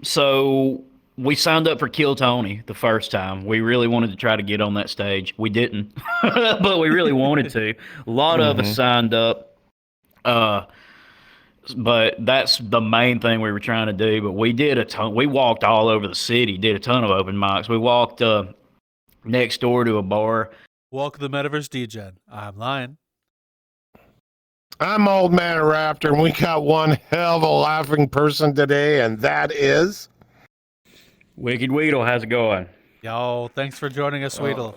So we signed up for Kill Tony the first time. We really wanted to try to get on that stage. We didn't, but we really wanted to. A lot of us Mm-hmm. signed up. Uh, but that's the main thing we were trying to do. But we did a ton. We walked all over the city, did a ton of open mics. We walked next door to a bar. Welcome to the Metaverse Degen. I'm Lion. I'm Old Man Raptor, and we got one hell of a laughing person today, and that is... Wickedweedle, how's it going? Yo, thanks for joining us, Weedle.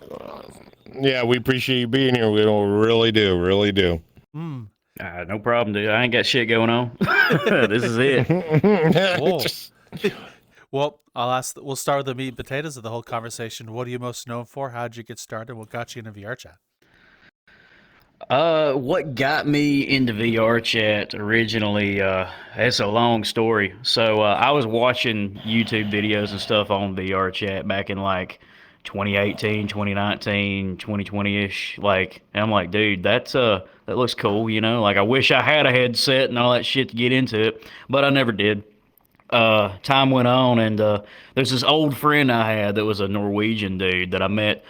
Yeah, we appreciate you being here. We really do, really do. No problem, dude. I ain't got shit going on. This is it. Cool. Well, we'll start with the meat and potatoes of the whole conversation. What are you most known for? How'd you get started? What got you into VRChat? What got me into VRChat originally, it's a long story. So, I was watching YouTube videos and stuff on VRChat back in like 2018, 2019, 2020-ish. Like, and I'm like, dude, that looks cool, you know? Like, I wish I had a headset and all that shit to get into it, but I never did. Time went on, and there's this old friend I had that was a Norwegian dude that I met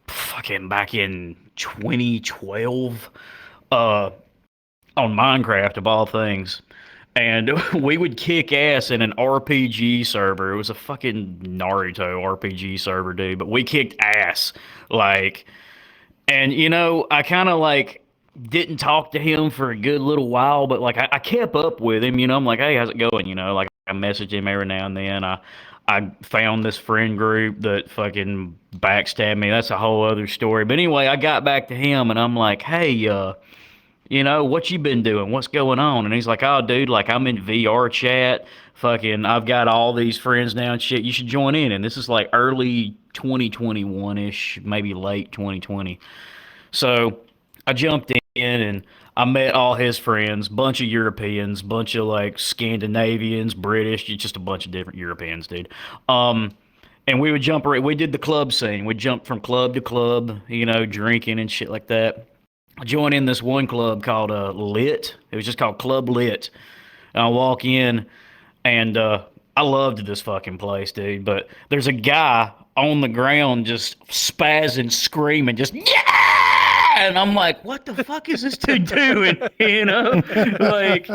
fucking back in 2012 on Minecraft, of all things. And we would kick ass in an RPG server. It was a fucking Naruto RPG server, dude. But we kicked ass. Like, and you know, I kind of like didn't talk to him for a good little while, but like I kept up with him, you know. I'm like, hey, how's it going? You know, like I message him every now and then. I found this friend group that fucking backstabbed me. That's a whole other story. But anyway, I got back to him and I'm like, hey, you know, what you been doing? What's going on? And he's like, oh, dude, like I'm in VR chat. Fucking, I've got all these friends now and shit. You should join in. And this is like early 2021 ish, maybe late 2020. So I jumped in and I met all his friends, bunch of Europeans, bunch of like Scandinavians, British, just a bunch of different Europeans, dude. Um, and we would jump. We did the club scene. We'd jump from club to club, you know, drinking and shit like that. I joined in this one club called Lit. It was just called Club Lit. And I walk in, and I loved this fucking place, dude. But there's a guy on the ground just spazzing, screaming, just yeah. And I'm like, what the fuck is this dude doing? You know, like,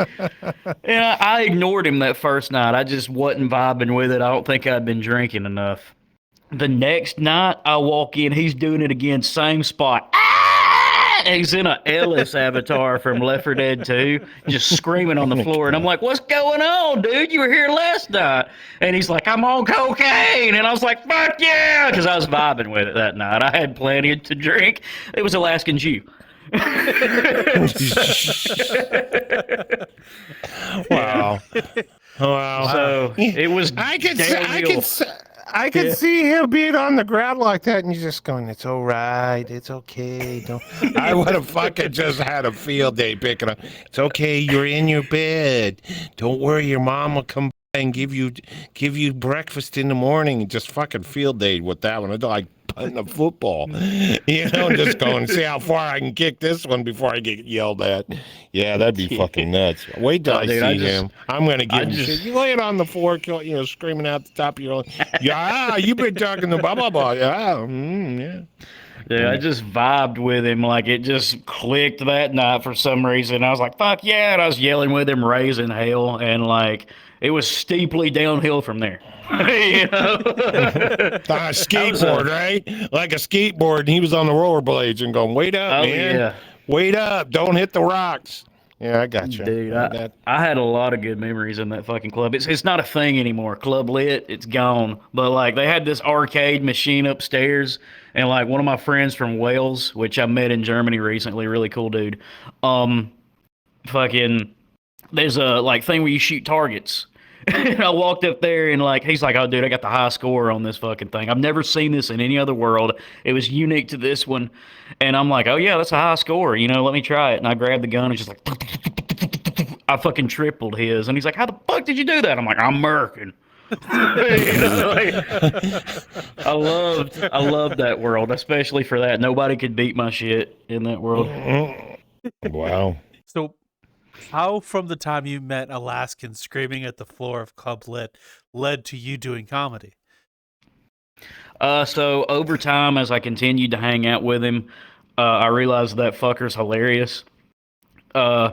yeah. I ignored him that first night. I just wasn't vibing with it. I don't think I'd been drinking enough. The next night, I walk in. He's doing it again, same spot. He's in a Ellis avatar from Left 4 Dead 2, just screaming on the floor. And I'm like, what's going on, dude? You were here last night. And he's like, I'm on cocaine. And I was like, fuck yeah, because I was vibing with it that night. I had plenty to drink. It was Alaskan Jew. Wow. Wow. So it was I could see him being on the ground like that, and he's just going, "It's all right, it's okay." Don't. I would have fucking just had a field day picking up. It's okay, you're in your bed. Don't worry, your mom will come by and give you breakfast in the morning. Just fucking field day with that one. It's like punting a football, you know, just going, see how far I can kick this one before I get yelled at. Yeah, that'd be fucking nuts. Wait till I see him. I'm gonna give him shit. You lay it on the floor, you know, screaming out the top of your lungs. Yeah, you've been talking to blah blah blah. Yeah, yeah. Yeah, I just vibed with him. Like, it just clicked that night for some reason. I was like, fuck yeah. And I was yelling with him, raising hell. And, like, it was steeply downhill from there. You know? A skateboard, right? Like a skateboard. And he was on the rollerblades and going, wait up, man. Yeah. Wait up. Don't hit the rocks. Yeah, I got you. Dude, I had a lot of good memories in that fucking club. It's not a thing anymore. Club Lit, it's gone. But, like, they had this arcade machine upstairs. And, like, one of my friends from Wales, which I met in Germany recently, really cool dude, fucking, there's a, like, thing where you shoot targets. And I walked up there and, like, he's like, oh, dude, I got the high score on this fucking thing. I've never seen this in any other world. It was unique to this one. And I'm like, oh, yeah, that's a high score. You know, let me try it. And I grabbed the gun and just like, I fucking tripled his. And he's like, how the fuck did you do that? I'm like, I'm American. You know, like, I loved that world, especially for that. Nobody could beat my shit in that world. Wow. So How from the time you met Alaskan screaming at the floor of Club Lit led to you doing comedy? So over time, as I continued to hang out with him, I realized that fucker's hilarious. Uh,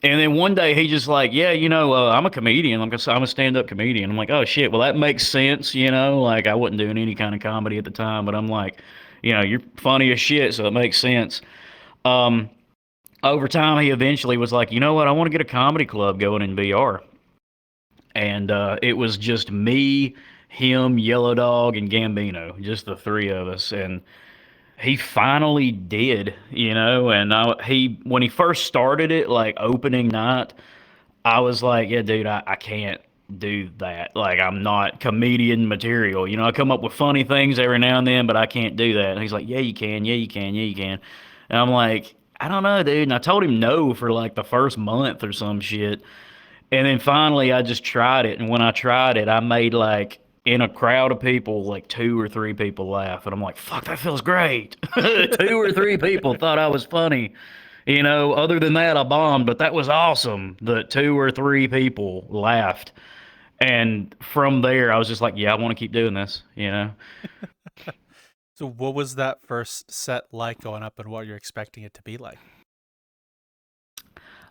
and then one day he just like, yeah, I'm a comedian. I'm a stand-up comedian. I'm like, oh shit, well that makes sense. Like I wasn't doing any kind of comedy at the time, but I'm like, you're funny as shit, so it makes sense. Um, Over time, he eventually was like, you know what, I want to get a comedy club going in VR. And it was just me, him, Yellow Dog, and Gambino, just the three of us. And he finally did, And he when he first started it, like opening night, I was like, yeah, dude, I can't do that. Like, I'm not comedian material. I come up with funny things every now and then, but I can't do that. And he's like, yeah, you can. Yeah, you can. Yeah, you can. And I'm like, I don't know, dude. And I told him no for like the first month or some shit. And then finally, I just tried it. And when I tried it, I made like in a crowd of people, like two or three people laugh. And I'm like, fuck, that feels great. Two or three people thought I was funny. Other than that, I bombed, but that was awesome that two or three people laughed. And from there, I was just like, yeah, I want to keep doing this. So what was that first set like going up and what you're expecting it to be like?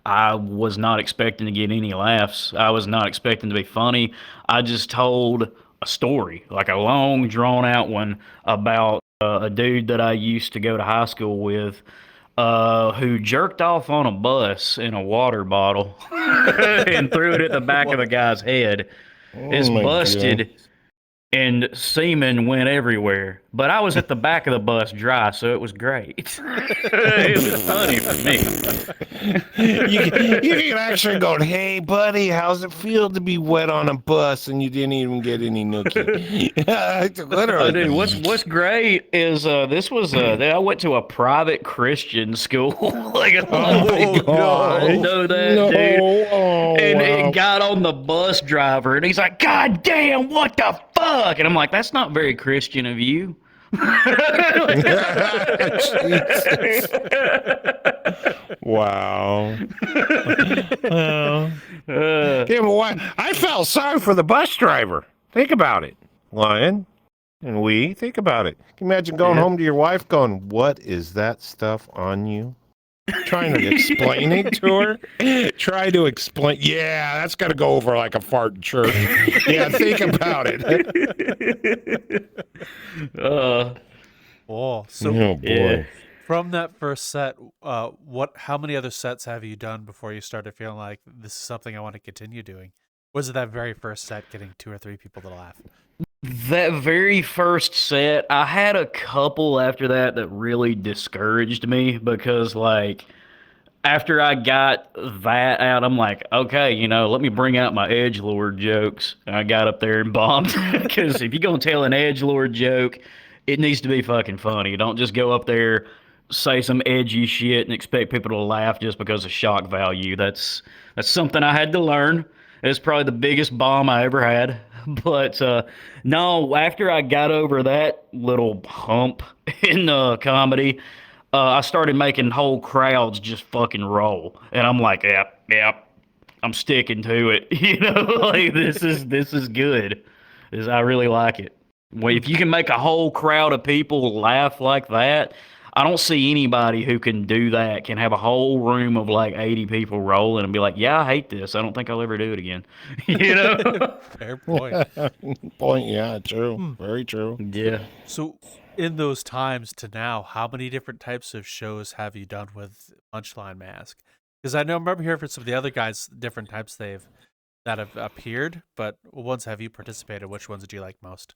I was not expecting to get any laughs. I was not expecting to be funny. I just told a story, like a long, drawn out one about a dude that I used to go to high school with who jerked off on a bus in a water bottle and threw it at the back of the guy's head. It's my busted. God. And semen went everywhere. But I was at the back of the bus dry, so it was great. It was funny for me. You can actually go, hey, buddy, how's it feel to be wet on a bus and you didn't even get any nookie? Literally. Dude, what's great is this was I went to a private Christian school. Like, Oh, my God. I know that, No. dude. Oh, And wow. it got on the bus driver, and he's like, God damn, what the fuck? And I'm like, that's not very Christian of you. Jesus. Wow. Well, yeah, but why? I felt sorry for the bus driver. Think about it, Lion. And think about it. Can you imagine going home to your wife going, what is that stuff on you? Trying to explain it to her. Try to explain. Yeah, that's got to go over like a fart in church. Yeah, think about it. Oh, so Oh, boy. Yeah. from that first set, how many other sets have you done before you started feeling like this is something I want to continue doing? Was it that very first set getting two or three people to laugh? That very first set, I had a couple after that really discouraged me because, like, after I got that out, I'm like, okay, let me bring out my edgelord jokes. And I got up there and bombed because if you're gonna tell an edgelord joke, it needs to be fucking funny. Don't just go up there, say some edgy shit, and expect people to laugh just because of shock value. That's something I had to learn. It's probably the biggest bomb I ever had. But no, after I got over that little hump in comedy, I started making whole crowds just fucking roll, and I'm like, yep, I'm sticking to it. Like this is good. I really like it. Well, if you can make a whole crowd of people laugh like that, I don't see anybody who can do that, can have a whole room of like 80 people rolling and be like, yeah, I hate this. I don't think I'll ever do it again. Fair point. Point. Yeah, true. Very true. Yeah. So, in those times to now, how many different types of shows have you done with Punchline Mask? Because I remember hearing from some of the other guys, different types that have appeared, but what ones have you participated? Which ones do you like most?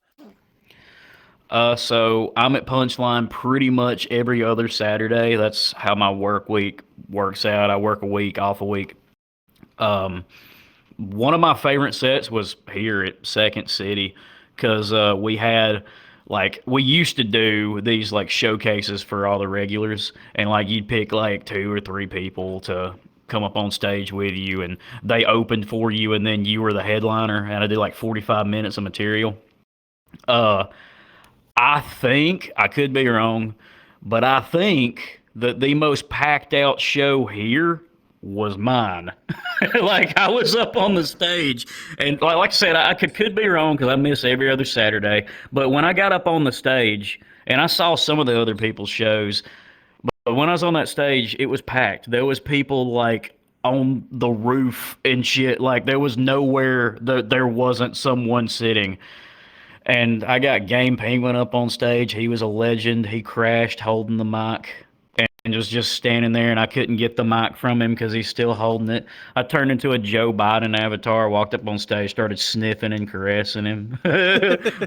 So I'm at Punchline pretty much every other Saturday. That's how my work week works out. I work a week, off a week. Um, One of my favorite sets was here at Second City because we used to do these like showcases for all the regulars, and like you'd pick like two or three people to come up on stage with you, and they opened for you, and then you were the headliner, and I did like 45 minutes of material. Uh, I think I could be wrong, but I think that the most packed out show here was mine. Like I was up on the stage, and like I said, I could be wrong because I miss every other Saturday. But when I got up on the stage and I saw some of the other people's shows, but when I was on that stage, it was packed. There was people like on the roof and shit. Like there was nowhere that there wasn't someone sitting. And I got Game Penguin up on stage. He was a legend. He crashed holding the mic and was just standing there, and I couldn't get the mic from him because he's still holding it. I turned into a Joe Biden avatar, walked up on stage, started sniffing and caressing him.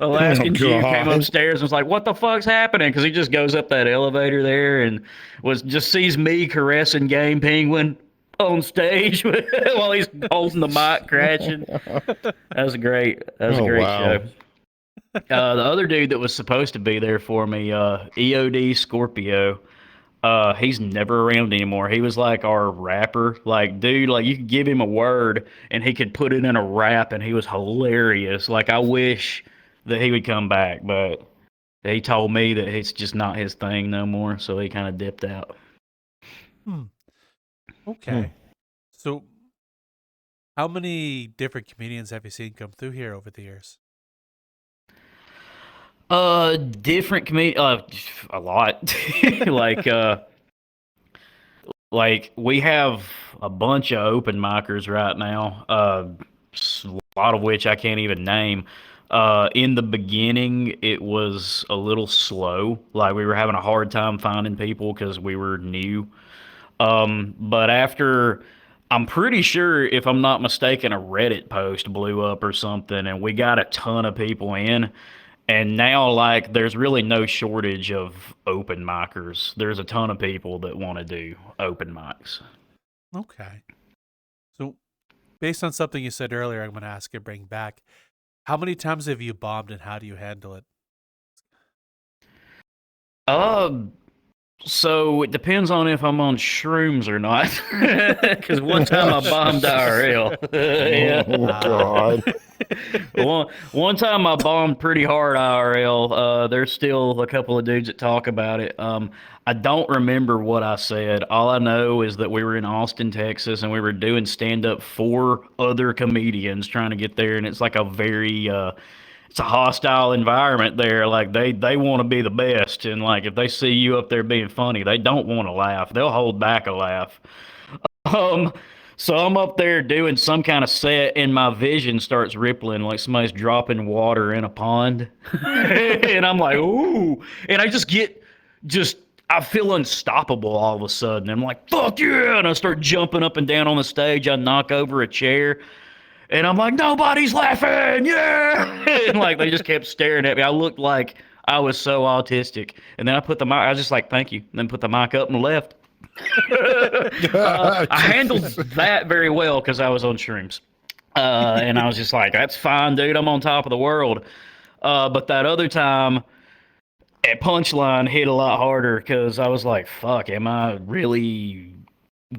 Alaskan Jew came God. upstairs and was like, "What the fuck's happening?" Because he just goes up that elevator there and was just sees me caressing Game Penguin on stage while he's holding the mic, crashing. That was great. That was a great show. The other dude that was supposed to be there for me, EOD Scorpio, he's never around anymore. He was like our rapper. Like, dude, like you could give him a word and he could put it in a rap and he was hilarious. Like, I wish that he would come back, but he told me that it's just not his thing no more, so he kind of dipped out. Okay. So, how many different comedians have you seen come through here over the years? Different a lot. Like we have a bunch of open micers right now. A lot of which I can't even name. In the beginning, it was a little slow. Like we were having a hard time finding people because we were new. But after, I'm pretty sure, if I'm not mistaken, a Reddit post blew up or something, and we got a ton of people in. And now, like, there's really no shortage of open micers. There's a ton of people that want to do open mics. Okay. So, based on something you said earlier, I'm going to ask you to bring back. How many times have you bombed and how do you handle it? So it depends on if I'm on shrooms or not. Because one time I bombed IRL. Yeah. Oh, God. One time I bombed pretty hard IRL. There's still a couple of dudes that talk about it. I don't remember what I said. All I know is that we were in Austin, Texas, and we were doing stand up for other comedians trying to get there, and it's like a very it's a hostile environment there. Like they want to be the best, and like if they see you up there being funny, they don't want to laugh. They'll hold back a laugh. Um, so I'm up there doing some kind of set, and my vision starts rippling like somebody's dropping water in a pond, and I'm like, ooh, and I just I feel unstoppable all of a sudden. I'm like, fuck yeah, and I start jumping up and down on the stage. I knock over a chair. And I'm like, nobody's laughing, yeah! And like they just kept staring at me. I looked like I was so autistic. And then I put the mic. I was just like, thank you. And then put the mic up and left. I handled that very well because I was on shrooms. And I was just like, that's fine, dude. I'm on top of the world. But that other time at Punchline hit a lot harder because I was like, fuck, am I really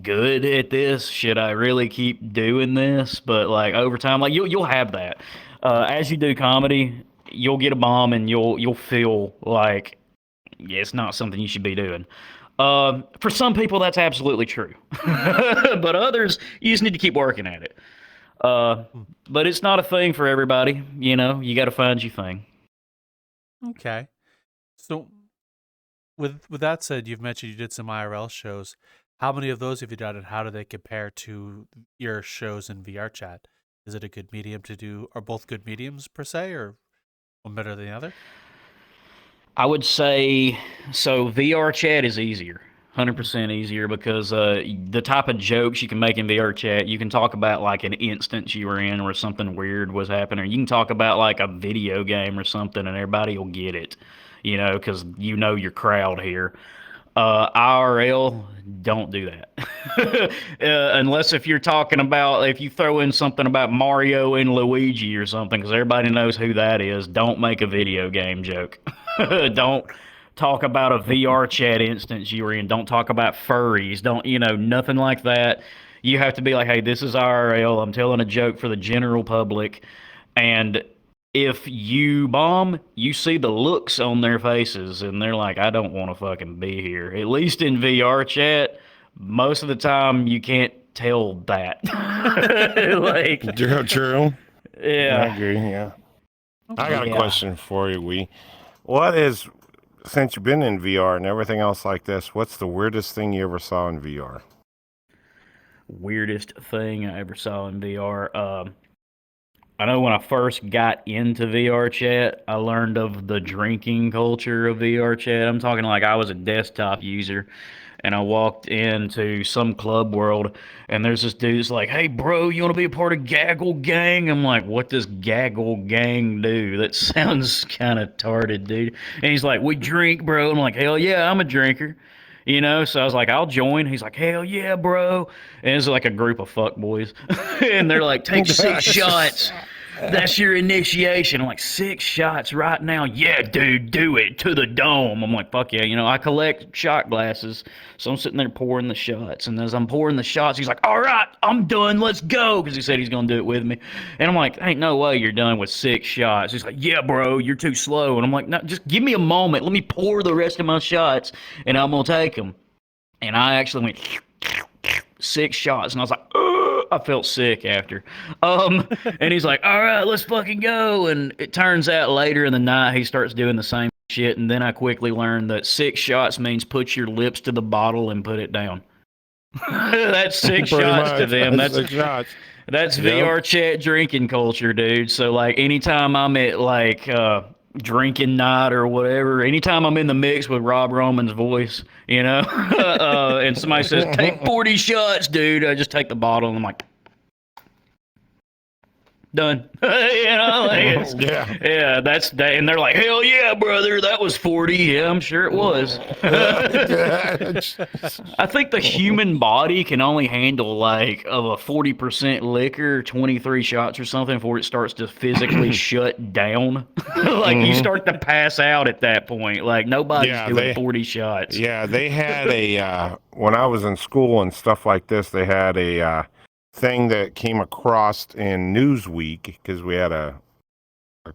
good at this? Should I really keep doing this? But like over time, like you'll have that. As you do comedy, you'll get a bomb and you'll feel like yeah, it's not something you should be doing. For some people, that's absolutely true, but others, you just need to keep working at it. But it's not a thing for everybody. You know, you got to find your thing. Okay. So, with that said, you've mentioned you did some IRL shows. How many of those have you done, and how do they compare to your shows in VRChat? Is it a good medium to do? Are both good mediums per se, or one better than the other? I would say so. VR chat is easier, 100% easier because the type of jokes you can make in VR chat, you can talk about like an instance you were in where something weird was happening. Or you can talk about like a video game or something, and everybody will get it, you know, because you know your crowd here. IRL, don't do that. Unless if you're talking about, if you throw in something about Mario and Luigi or something, because everybody knows who that is, don't make a video game joke. Don't talk about a VR chat instance you were in. Don't talk about furries. Don't, you know, nothing like that. You have to be like, hey, this is IRL. I'm telling a joke for the general public. And if you bomb, you see the looks on their faces, and they're like, I don't want to fucking be here. At least in VR chat, most of the time you can't tell that. Like, True. I yeah, agree. Yeah. I got a yeah. question for you, What is, since you've been in VR and everything else like this, what's the weirdest thing you ever saw in VR? Weirdest thing I ever saw in VR. I know when I first got into VR chat, I learned of the drinking culture of VR chat. I'm talking like I was a desktop user and I walked into some club world and there's this dude's like, "Hey bro, you want to be a part of Gaggle Gang?" I'm like, "What does Gaggle Gang do? That sounds kind of tarded, dude." And he's like, "We drink, bro." I'm like, "Hell yeah, I'm a drinker." You know, so I was like, I'll join. He's like, "Hell yeah, bro." And it's like a group of fuck boys. And they're like, "Take 6 shots. That's your initiation." I'm like, "6 shots right now?" "Yeah, dude, do it to the dome." I'm like, "Fuck yeah." You know, I collect shot glasses. So I'm sitting there pouring the shots. And as I'm pouring the shots, he's like, "All right, I'm done. Let's go." Because he said he's going to do it with me. And I'm like, "Ain't no way you're done with 6 shots." He's like, "Yeah, bro, you're too slow." And I'm like, "No, just give me a moment. Let me pour the rest of my shots and I'm going to take them." And I actually went 6 shots, and I was like, "Ugh," I felt sick after. And he's like, "All right, let's fucking go." And it turns out later in the night he starts doing the same shit, and then I quickly learned that 6 shots means put your lips to the bottle and put it down. That's six Pretty shots to much. them. That's 6 shots. That's Yep. VR chat drinking culture, dude. So like anytime I'm at like drinking night or whatever, anytime I'm in the mix with Rob Roman's voice, you know, and somebody says take 40 shots, dude, I just take the bottle and I'm like, done. You know, like it's, Yeah. yeah, that's that, and they're like, "Hell yeah, brother, that was 40." Yeah, I'm sure it was. I think the human body can only handle like of a 40% liquor, 23 shots or something before it starts to physically shut down. Like you start to pass out at that point. Like nobody's Yeah, doing 40 shots. yeah, they had when I was in school and stuff like this, they had a thing that came across in Newsweek because we had a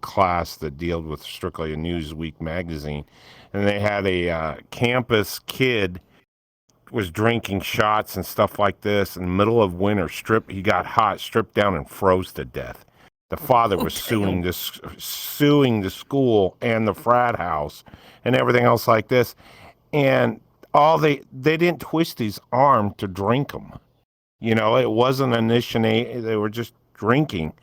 class that dealt with strictly a Newsweek magazine, and they had a campus kid was drinking shots and stuff like this in the middle of winter. He got hot, stripped down, and froze to death. The father was suing the school and the frat house and everything else like this, and they didn't twist his arm to drink them. You know, it wasn't initiate. They were just drinking.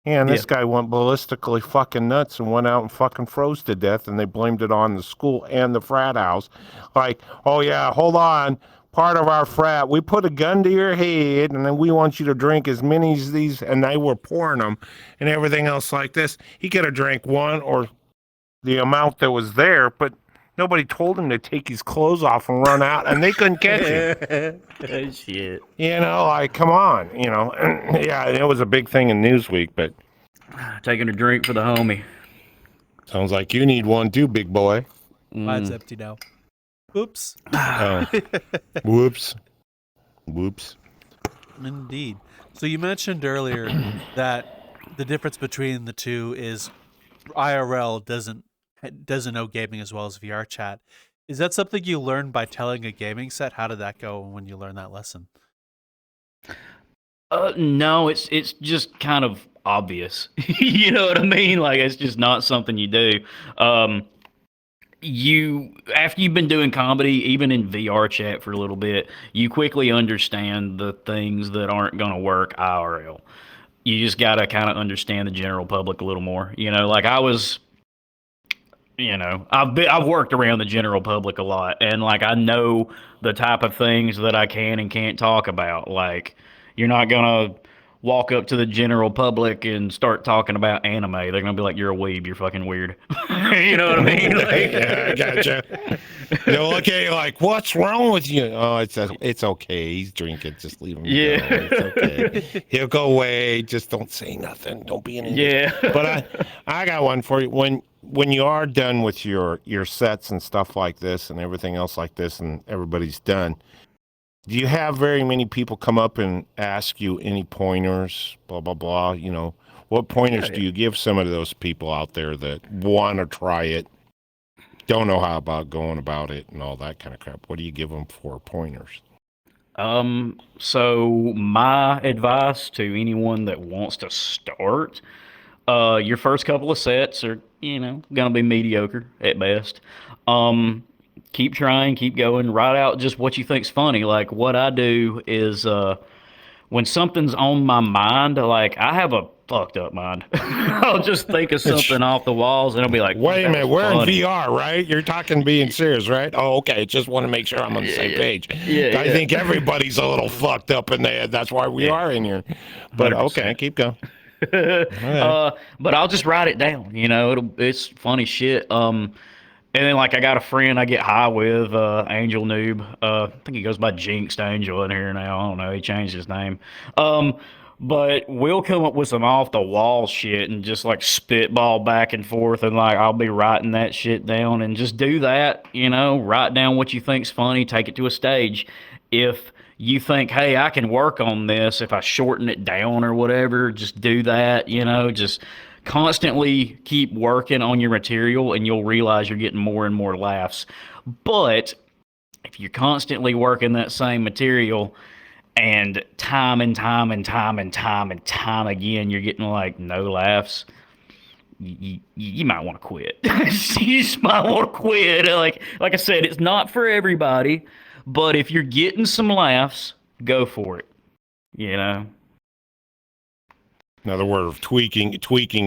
And Yeah. this guy went ballistically fucking nuts and went out and fucking froze to death, and they blamed it on the school and the frat house. Like, "Oh yeah, hold on. Part of our frat, we put a gun to your head, and then we want you to drink as many as these," and they were pouring them and everything else like this. He could have drank one or the amount that was there, but nobody told him to take his clothes off and run out, and they couldn't catch him. Shit. You know, like, come on, you know. Yeah, it was a big thing in Newsweek, but Taking a drink for the homie. sounds like you need one too, big boy. Mine's empty now. Oops. Oh, whoops. Whoops. Indeed. So you mentioned earlier that the difference between the two is IRL doesn't know gaming as well as VR chat. Is that something you learned by telling a gaming set? How did that go when you learned that lesson? No, it's just kind of obvious. You know what I mean? Like it's just not something you do. Um, you after you've been doing comedy, even in VR chat for a little bit, you quickly understand the things that aren't going to work IRL. You just got to kind of understand the general public a little more. You know, like I was, I've worked around the general public a lot, and like I know the type of things that I can and can't talk about. Like you're not gonna walk up to the general public and start talking about anime. They're gonna be like, "You're a weeb. You're fucking weird." You know what I mean? Like, Yeah, I gotcha. They'll look at you like, "What's wrong with you?" "Oh, it's okay. He's drinking. Just leave him Yeah. go. It's okay. He'll go away. Just don't say nothing. Don't be an idiot." Yeah. But I got one for you. When you are done with your sets and stuff like this and everything else like this, and everybody's done, do you have very many people come up and ask you any pointers, blah, blah, blah? You know, what pointers do you give some of those people out there that want to try it, don't know how about going about it and all that kind of crap? What do you give them for pointers? So my advice to anyone that wants to start, your first couple of sets are, gonna be mediocre at best. Um, Keep trying, keep going, write out just what you think's funny. Like what I do is, when something's on my mind, like I have a fucked up mind. I'll just think of something off the walls and I'll be like, fuck, Wait a that was minute, we're in funny. VR, right? You're talking being serious, right? Oh, okay. Just want to make sure I'm on the Yeah, same yeah, page. yeah, I think yeah. everybody's a little fucked up in there. That's why we Yeah, are in here. But okay, 100%. keep going. All right. But I'll just write it down. It's funny shit. And then like I got a friend I get high with, Angel Noob. I think he goes by Jinxed Angel in here now. I don't know. He changed his name. Um, but we'll come up with some off the wall shit and just like spitball back and forth, and like I'll be writing that shit down and just do that. Write down what you think's funny, take it to a stage. If you think, hey, I can work on this if I shorten it down or whatever, just do that. Just constantly keep working on your material and you'll realize you're getting more and more laughs. But if you're constantly working that same material and time and time and time and time and time again, you're getting like no laughs, you might want to quit. You just might want to quit. Like I said, it's not for everybody, but if you're getting some laughs, go for it. You know? Another word of tweaking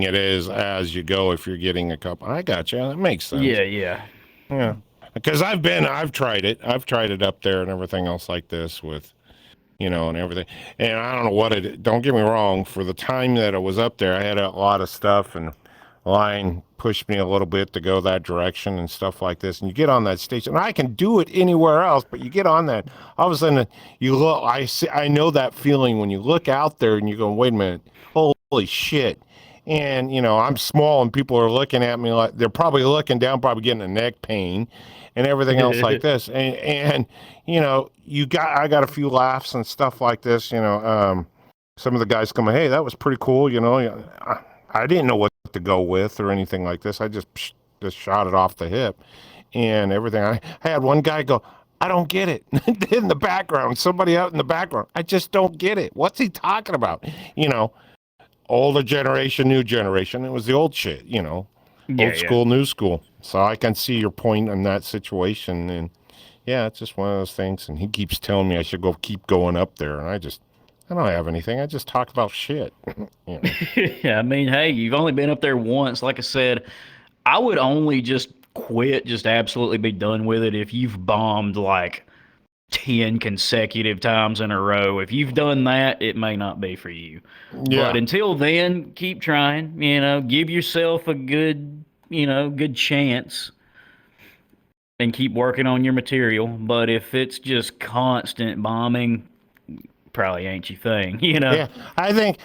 it is as you go. If you're getting a couple, I got you. That makes sense. Yeah, yeah. Yeah, because I've tried it. I've tried it up there and everything else like this with, and everything. And I don't know what it. Don't get me wrong. For the time that I was up there, I had a lot of stuff, and line pushed me a little bit to go that direction and stuff like this. And you get on that stage, and I can do it anywhere else, but you get on that, all of a sudden you look. I know that feeling when you look out there and you go, wait a minute, holy shit. And I'm small, and people are looking at me like they're probably looking down, probably getting a neck pain, and everything else like this. And I got a few laughs and stuff like this. Some of the guys come, hey, that was pretty cool. I didn't know what to go with or anything like this. I just shot it off the hip and everything. I had one guy go, I don't get it. In the background, somebody out in the background, I just don't get it. What's he talking about? You know, older generation, new generation. It was the old shit, Yeah, old yeah. school, new school. So I can see your point in that situation. And yeah, it's just one of those things. And he keeps telling me I should keep going up there. And I don't have anything. I just talk about shit. you know. Yeah, I mean, hey, you've only been up there once. Like I said, I would only just quit, just absolutely be done with it if you've bombed like 10 consecutive times in a row. If you've done that, it may not be for you. But Yeah. until then, keep trying, give yourself a good chance and keep working on your material. But if it's just constant bombing, probably ain't your thing. Yeah, I think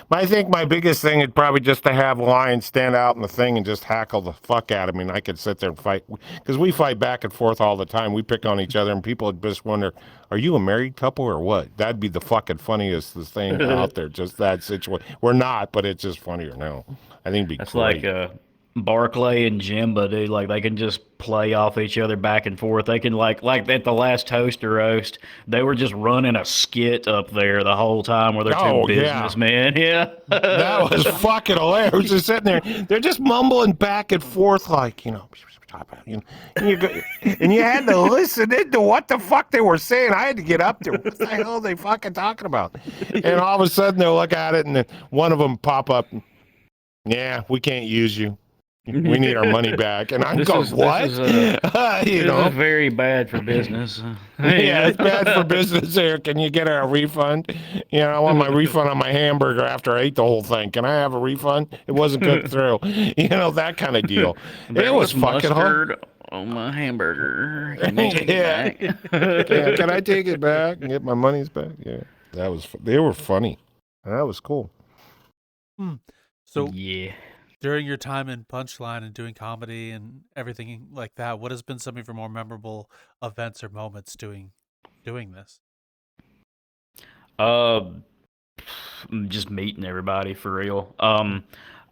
my biggest thing is probably just to have lions stand out in the thing and just hackle the fuck out of me, and I could sit there and fight because we fight back and forth all the time. We pick on each other, and people would just wonder, "Are you a married couple or what?" That'd be the fucking funniest thing out there. Just that situation. We're not, but it's just funnier now. I think it'd be That's like great. Barclay and Jimba, dude. Like they can just play off each other back and forth. They can like at the last toaster roast, they were just running a skit up there the whole time where they're two Oh yeah. businessmen. Yeah. That was fucking hilarious. Just sitting there, they're just mumbling back and forth, like and you go, and you had to listen into what the fuck they were saying. I had to get up there. What the hell are they fucking talking about? And all of a sudden they'll look at it, and then one of them pop up. Yeah, we can't use you. We need our money back. And I'm This going, is this what? is you this is know? very bad for business. Yeah, it's bad for business here. Can you get a refund? I want my refund on my hamburger after I ate the whole thing. Can I have a refund? It wasn't cooked through. That kind of deal. It There was was fucking hard. mustard on my hamburger. Can you take Yeah. it Yeah. Can I back? take it back and get my monies back? Yeah. They were funny. That was cool. Hmm. So Yeah. during your time in Punchline and doing comedy and everything like that, what has been some of your more memorable events or moments doing this? Uh, just meeting everybody for real.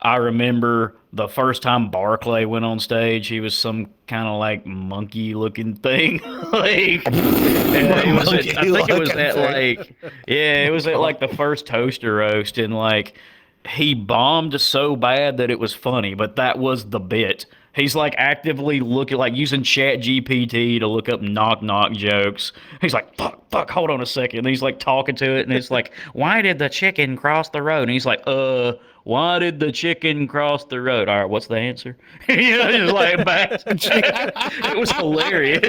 I remember the first time Barclay went on stage, he was some kind of like monkey looking thing. Like, it was at, I think it was at like, yeah, it was at like the first toaster roast, and like he bombed so bad that it was funny, but that was the bit. He's like actively looking, like using Chat GPT to look up knock knock jokes. He's like, fuck, hold on a second. And he's like talking to it, and it's like, why did the chicken cross the road? And he's like, why did the chicken cross the road? All right, what's the answer? You know, just like back. It was hilarious.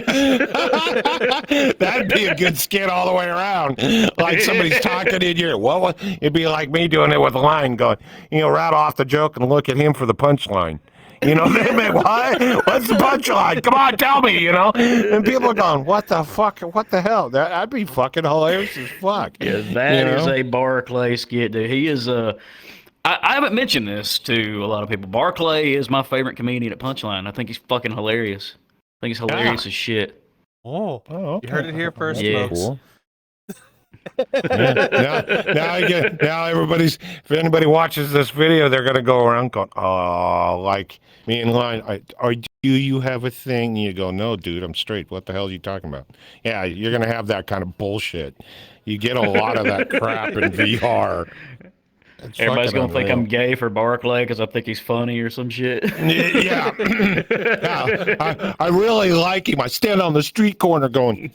That'd be a good skit all the way around. Like somebody's talking in your, what? It'd be like me doing it with a line going, rattle off the joke and look at him for the punchline. You know what I mean? What? What's the punchline? Come on, tell me, And people are going, what the fuck? What the hell? That'd be fucking hilarious as fuck. Yeah, that is a Barclay skit, dude. He is I haven't mentioned this to a lot of people. Barclay is my favorite comedian at Punchline. I think he's fucking hilarious. I think he's hilarious as shit. Oh, okay. You heard it here first, Yeah. folks. Cool. Now everybody's, if anybody watches this video, they're gonna go around going, oh, like me in line, do you have a thing? And you go, no, dude, I'm straight. What the hell are you talking about? Yeah, you're gonna have that kind of bullshit. You get a lot of that crap in VR. Everybody's gonna think I'm gay for Barclay because I think he's funny or some shit. Yeah, I really like him. I stand on the street corner going,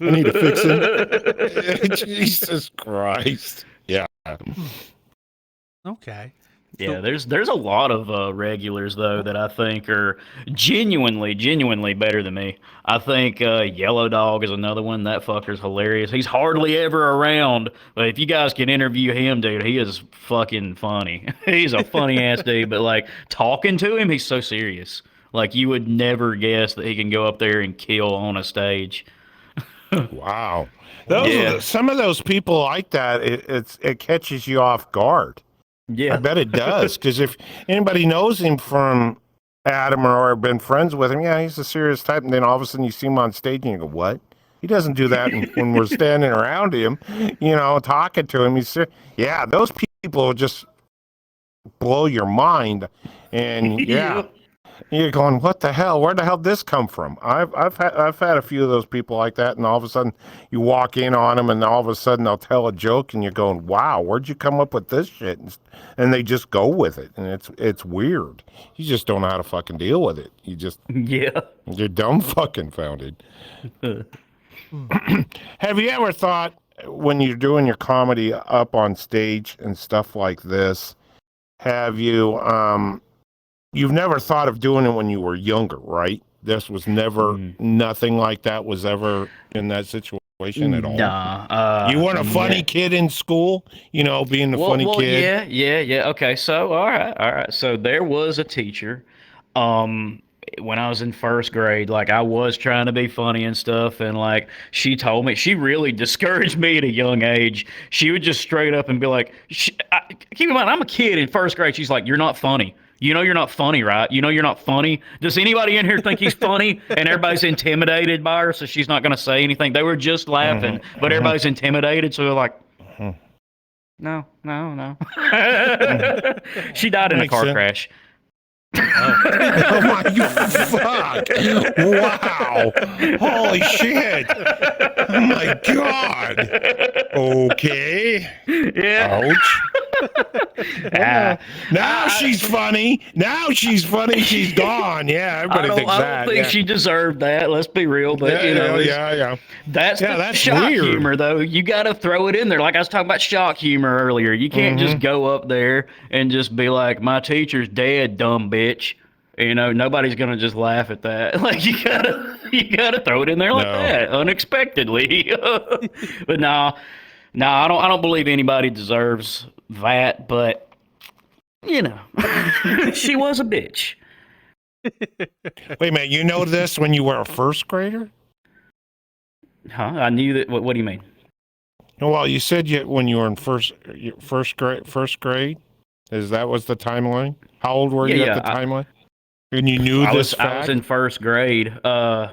I need to fix it. Jesus Christ. Yeah. Okay. Yeah, there's a lot of regulars though that I think are genuinely better than me. I think Yellow Dog is another one. That fucker's hilarious. He's hardly ever around, but if you guys can interview him, dude, he is fucking funny. He's a funny ass dude, but like talking to him, he's so serious. Like you would never guess that he can go up there and kill on a stage. Wow. Yeah. Some of those people like that, it catches you off guard. Yeah. I bet it does, because if anybody knows him from Adam or been friends with him, yeah, he's a serious type, and then all of a sudden you see him on stage and you go, what? He doesn't do that when we're standing around him, talking to him. Yeah, those people will just blow your mind, and yeah. You're going, what the hell? Where the hell did this come from? I've had a few of those people like that, and all of a sudden you walk in on them, and all of a sudden they'll tell a joke, and you're going, wow, where'd you come up with this shit? And they just go with it, and it's weird. You just don't know how to fucking deal with it. You're dumb fucking founded. Have you ever thought when you're doing your comedy up on stage and stuff like this? Have you You've never thought of doing it when you were younger, right? This was never, nothing like that was ever in that situation at all? Nah. You weren't a funny kid in school, being the funny kid? Yeah. Okay, so, all right. So there was a teacher, when I was in first grade, like I was trying to be funny and stuff, and like she told me, she really discouraged me at a young age. She would just straight up and be like, keep in mind, I'm a kid in first grade. She's like, you're not funny. You know you're not funny, right? You know you're not funny. Does anybody in here think he's funny? And everybody's intimidated by her, so she's not going to say anything. They were just laughing, but everybody's intimidated, so they're like, no. She died in a car crash. Oh my fuck! Wow! Holy shit! Oh my god! Okay. Yeah. Ouch. Now she's funny. Now she's funny. She's gone. Yeah, everybody thinks that. I don't think she deserved that. Let's be real. But yeah. That's shock weird. humor, though. You got to throw it in there. Like I was talking about shock humor earlier. You can't just go up there and just be like, "My teacher's dead, dumb bitch." Nobody's gonna just laugh at that. Like you gotta throw it in there like that, unexpectedly. But no, I don't believe anybody deserves that. But she was a bitch. Wait a minute, you know this when you were a first grader? Huh? I knew that. What do you mean? Well, you said when you were in first grade. Was the timeline? How old were you at the timeline? And you knew this fact? I was in first grade. And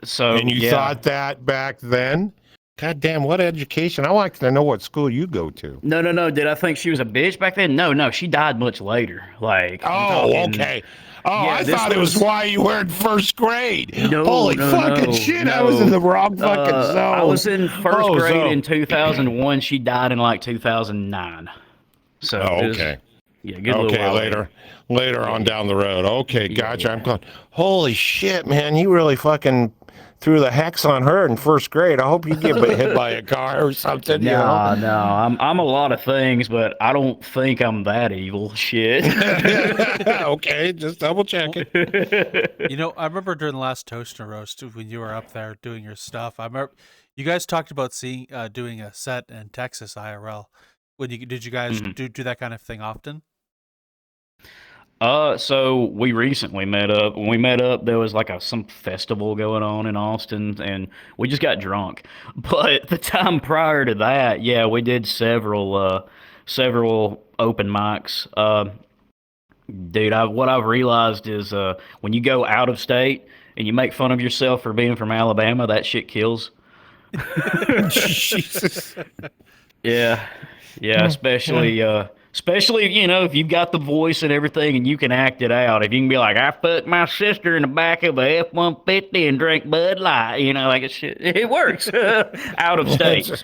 you thought that back then? God damn, what education? I like to know what school you go to. No. Did I think she was a bitch back then? No. She died much later. Like, I'm talking, Okay. Oh, yeah, I this thought it was was why you were in first grade. no, Holy no, fucking no, shit! I was in the wrong fucking zone. I was in first Oh, grade so. in 2001. She died in like 2009. So Oh, it was, okay. yeah, good little Okay, while later. later on down the road. Okay, Yeah, gotcha. I'm yeah. going, holy shit, man, you really fucking threw the hex on her in first grade. I hope you get hit by a car or something, you know? Nah, no, I'm a lot of things, but I don't think I'm that evil. Shit. Okay, just double checking. You know, I remember during the last Toaster Roast when you were up there doing your stuff. I remember you guys talked about doing a set in Texas IRL. Did you guys Mhm. do that kind of thing often? So we recently met up. When we met up, there was like some festival going on in Austin, and we just got drunk. But the time prior to that, yeah, we did several open mics. Dude, what I've realized is when you go out of state and you make fun of yourself for being from Alabama, that shit kills. Jesus. Yeah, yeah, especially if you've got the voice and everything and you can act it out. If you can be like, I fucked my sister in the back of a F-150 and drank Bud Light, like it works out of state.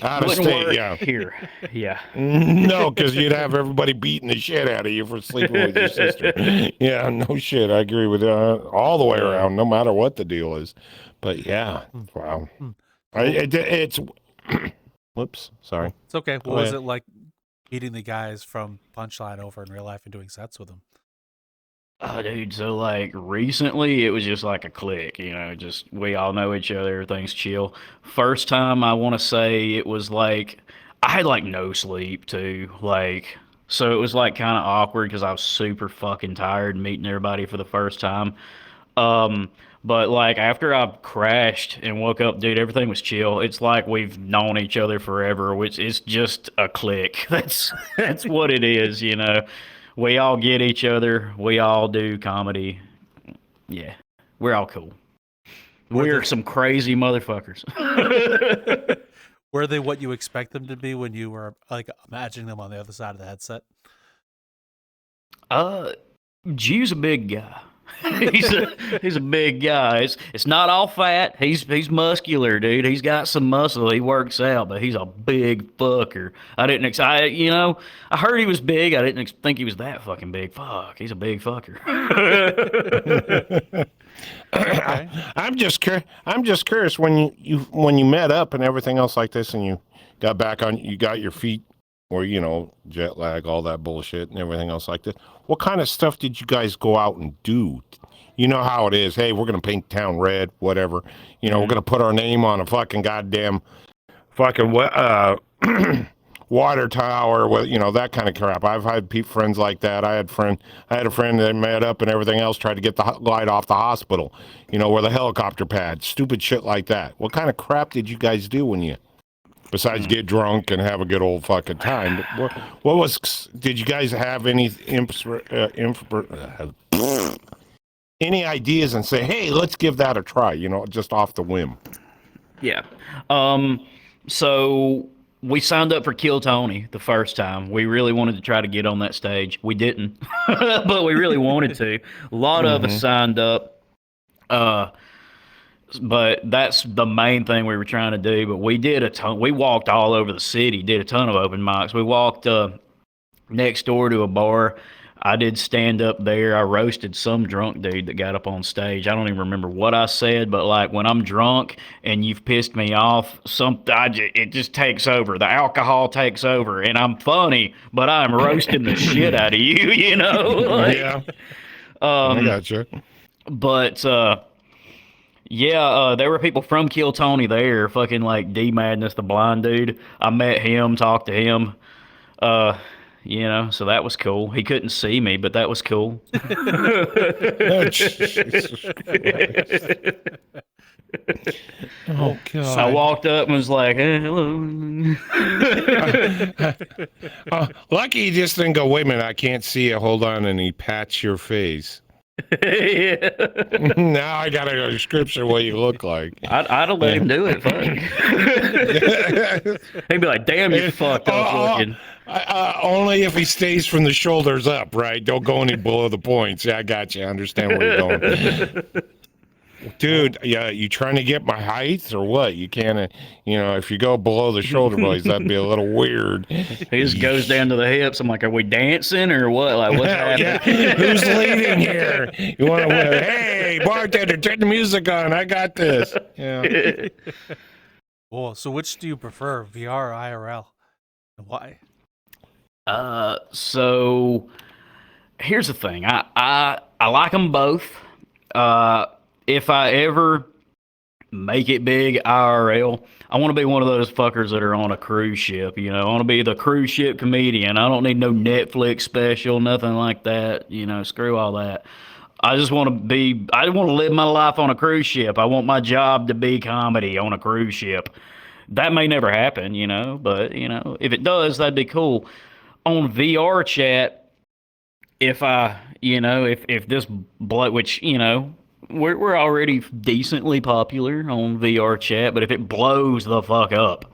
Out of Wouldn't state, work yeah. here. Yeah. No, because you'd have everybody beating the shit out of you for sleeping with your sister. Yeah, no shit. I agree with you all the way Yeah. around, no matter what the deal is. But yeah, wow. Hmm. It's. Whoops, sorry. It's okay. What Go was ahead. it like meeting the guys from Punchline over in real life and doing sets with them? Oh, dude. So, like, recently it was just like a click, just we all know each other, everything's chill. First time, I want to say it was like, I had like no sleep too. Like, so it was like kind of awkward because I was super fucking tired meeting everybody for the first time. Um, but like after I crashed and woke up, dude, everything was chill. It's like we've known each other forever, which is just a click. That's what it is. We all get each other. We all do comedy. Yeah, we're all cool. Were We're they some crazy motherfuckers. were they what you expect them to be when you were like imagining them on the other side of the headset? uh, Jew's a big guy. He's a big guy. It's not all fat. He's muscular, dude. He's got some muscle. He works out, but he's a big fucker. I didn't ex- I you know I heard he was big. I didn't think he was that fucking big. Fuck, he's a big fucker. Okay. I'm just curious when you met up and everything else like this, and you got back on, you got your feet, or jet lag, all that bullshit, and everything else like this. What kind of stuff did you guys go out and do? You know how it is. Hey, we're gonna paint town red, whatever. We're gonna put our name on a fucking goddamn fucking water tower with that kind of crap. I've had friends like that. I had a friend that met up and everything else, tried to get the light off the hospital, where the helicopter pad, stupid shit like that. What kind of crap did you guys do besides get drunk and have a good old fucking time? But did you guys have any any ideas and say, hey, let's give that a try, just off the whim? Yeah. So we signed up for Kill Tony the first time. We really wanted to try to get on that stage. We didn't, but we really wanted to. A lot of us signed up. But that's the main thing we were trying to do. But we did a ton. We walked all over the city, did a ton of open mics. We walked next door to a bar. I did stand up there. I roasted some drunk dude that got up on stage. I don't even remember what I said, but like when I'm drunk and you've pissed me off, it just takes over. The alcohol takes over, and I'm funny, but I'm roasting the shit out of you. Yeah, I gotcha. But yeah, there were people from Kill Tony there. Fucking like D Madness, the blind dude. I met him, talked to him. So that was cool. He couldn't see me, but that was cool. Oh, Jesus Oh, God. I walked up and was like, hello. Lucky he just didn't go, wait a minute, I can't see you. Hold on. And he pats your face. Yeah. Now I got a description of what you look like. I'd have let him do it. Fuck. He'd be like, "Damn, you fucked up looking." Only if he stays from the shoulders up, right? Don't go any below the points. Yeah, I got you. I understand where you're going. Dude, yeah, you trying to get my height or what? You can't, if you go below the shoulder blades, that'd be a little weird. He just goes down to the hips. I'm like, "Are we dancing or what? Like, what's happening?" Yeah. Who's leading here? You want to win? Hey, bartender, turn the music on. I got this. Yeah. Well, so which do you prefer, VR or IRL, and why? So here's the thing. I like them both. If I ever make it big IRL, I want to be one of those fuckers that are on a cruise ship. I want to be the cruise ship comedian. I don't need no Netflix special, nothing like that. Screw all that. I just want to be. I want to live my life on a cruise ship. I want my job to be comedy on a cruise ship. That may never happen, but if it does, that'd be cool. On VR chat, if I, if this bloke, which we're already decently popular on VR chat, but if it blows the fuck up,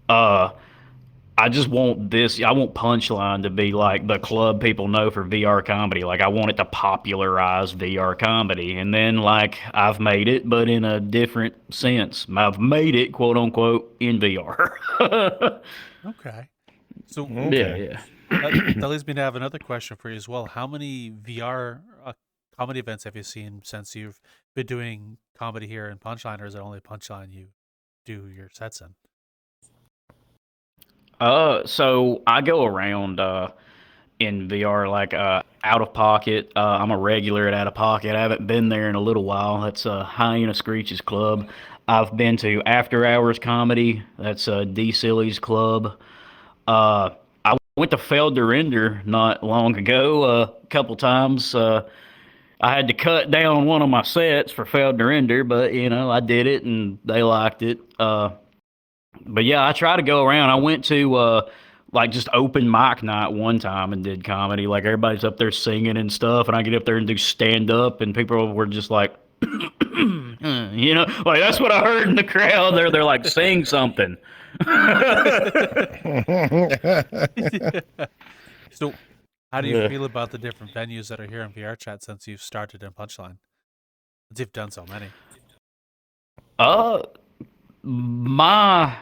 I just want this. I want Punchline to be like the club people know for VR comedy. Like I want it to popularize VR comedy, and then like I've made it, but in a different sense. I've made it, quote unquote, in VR. Okay. So Yeah. that leads me to have another question for you as well. How many VR comedy events have you seen since you've been doing comedy here in Punchline, or is it only Punchline you do your sets in? So I go around in VR like Out of Pocket. I'm a regular at Out of Pocket. I haven't been there in a little while. That's Hyena Screech's club. I've been to After Hours Comedy. That's D Silly's club. I went to Felderinder not long ago a couple times. I had to cut down one of my sets for Felderinder, but I did it and they liked it. But yeah, I try to go around. I went to like just open mic night one time and did comedy. Like everybody's up there singing and stuff, and I get up there and do stand up, and people were just like, like that's what I heard in the crowd. They're like, sing something. So, how do you feel about the different venues that are here in VR chat since you've started in Punchline? Since you've done so many. My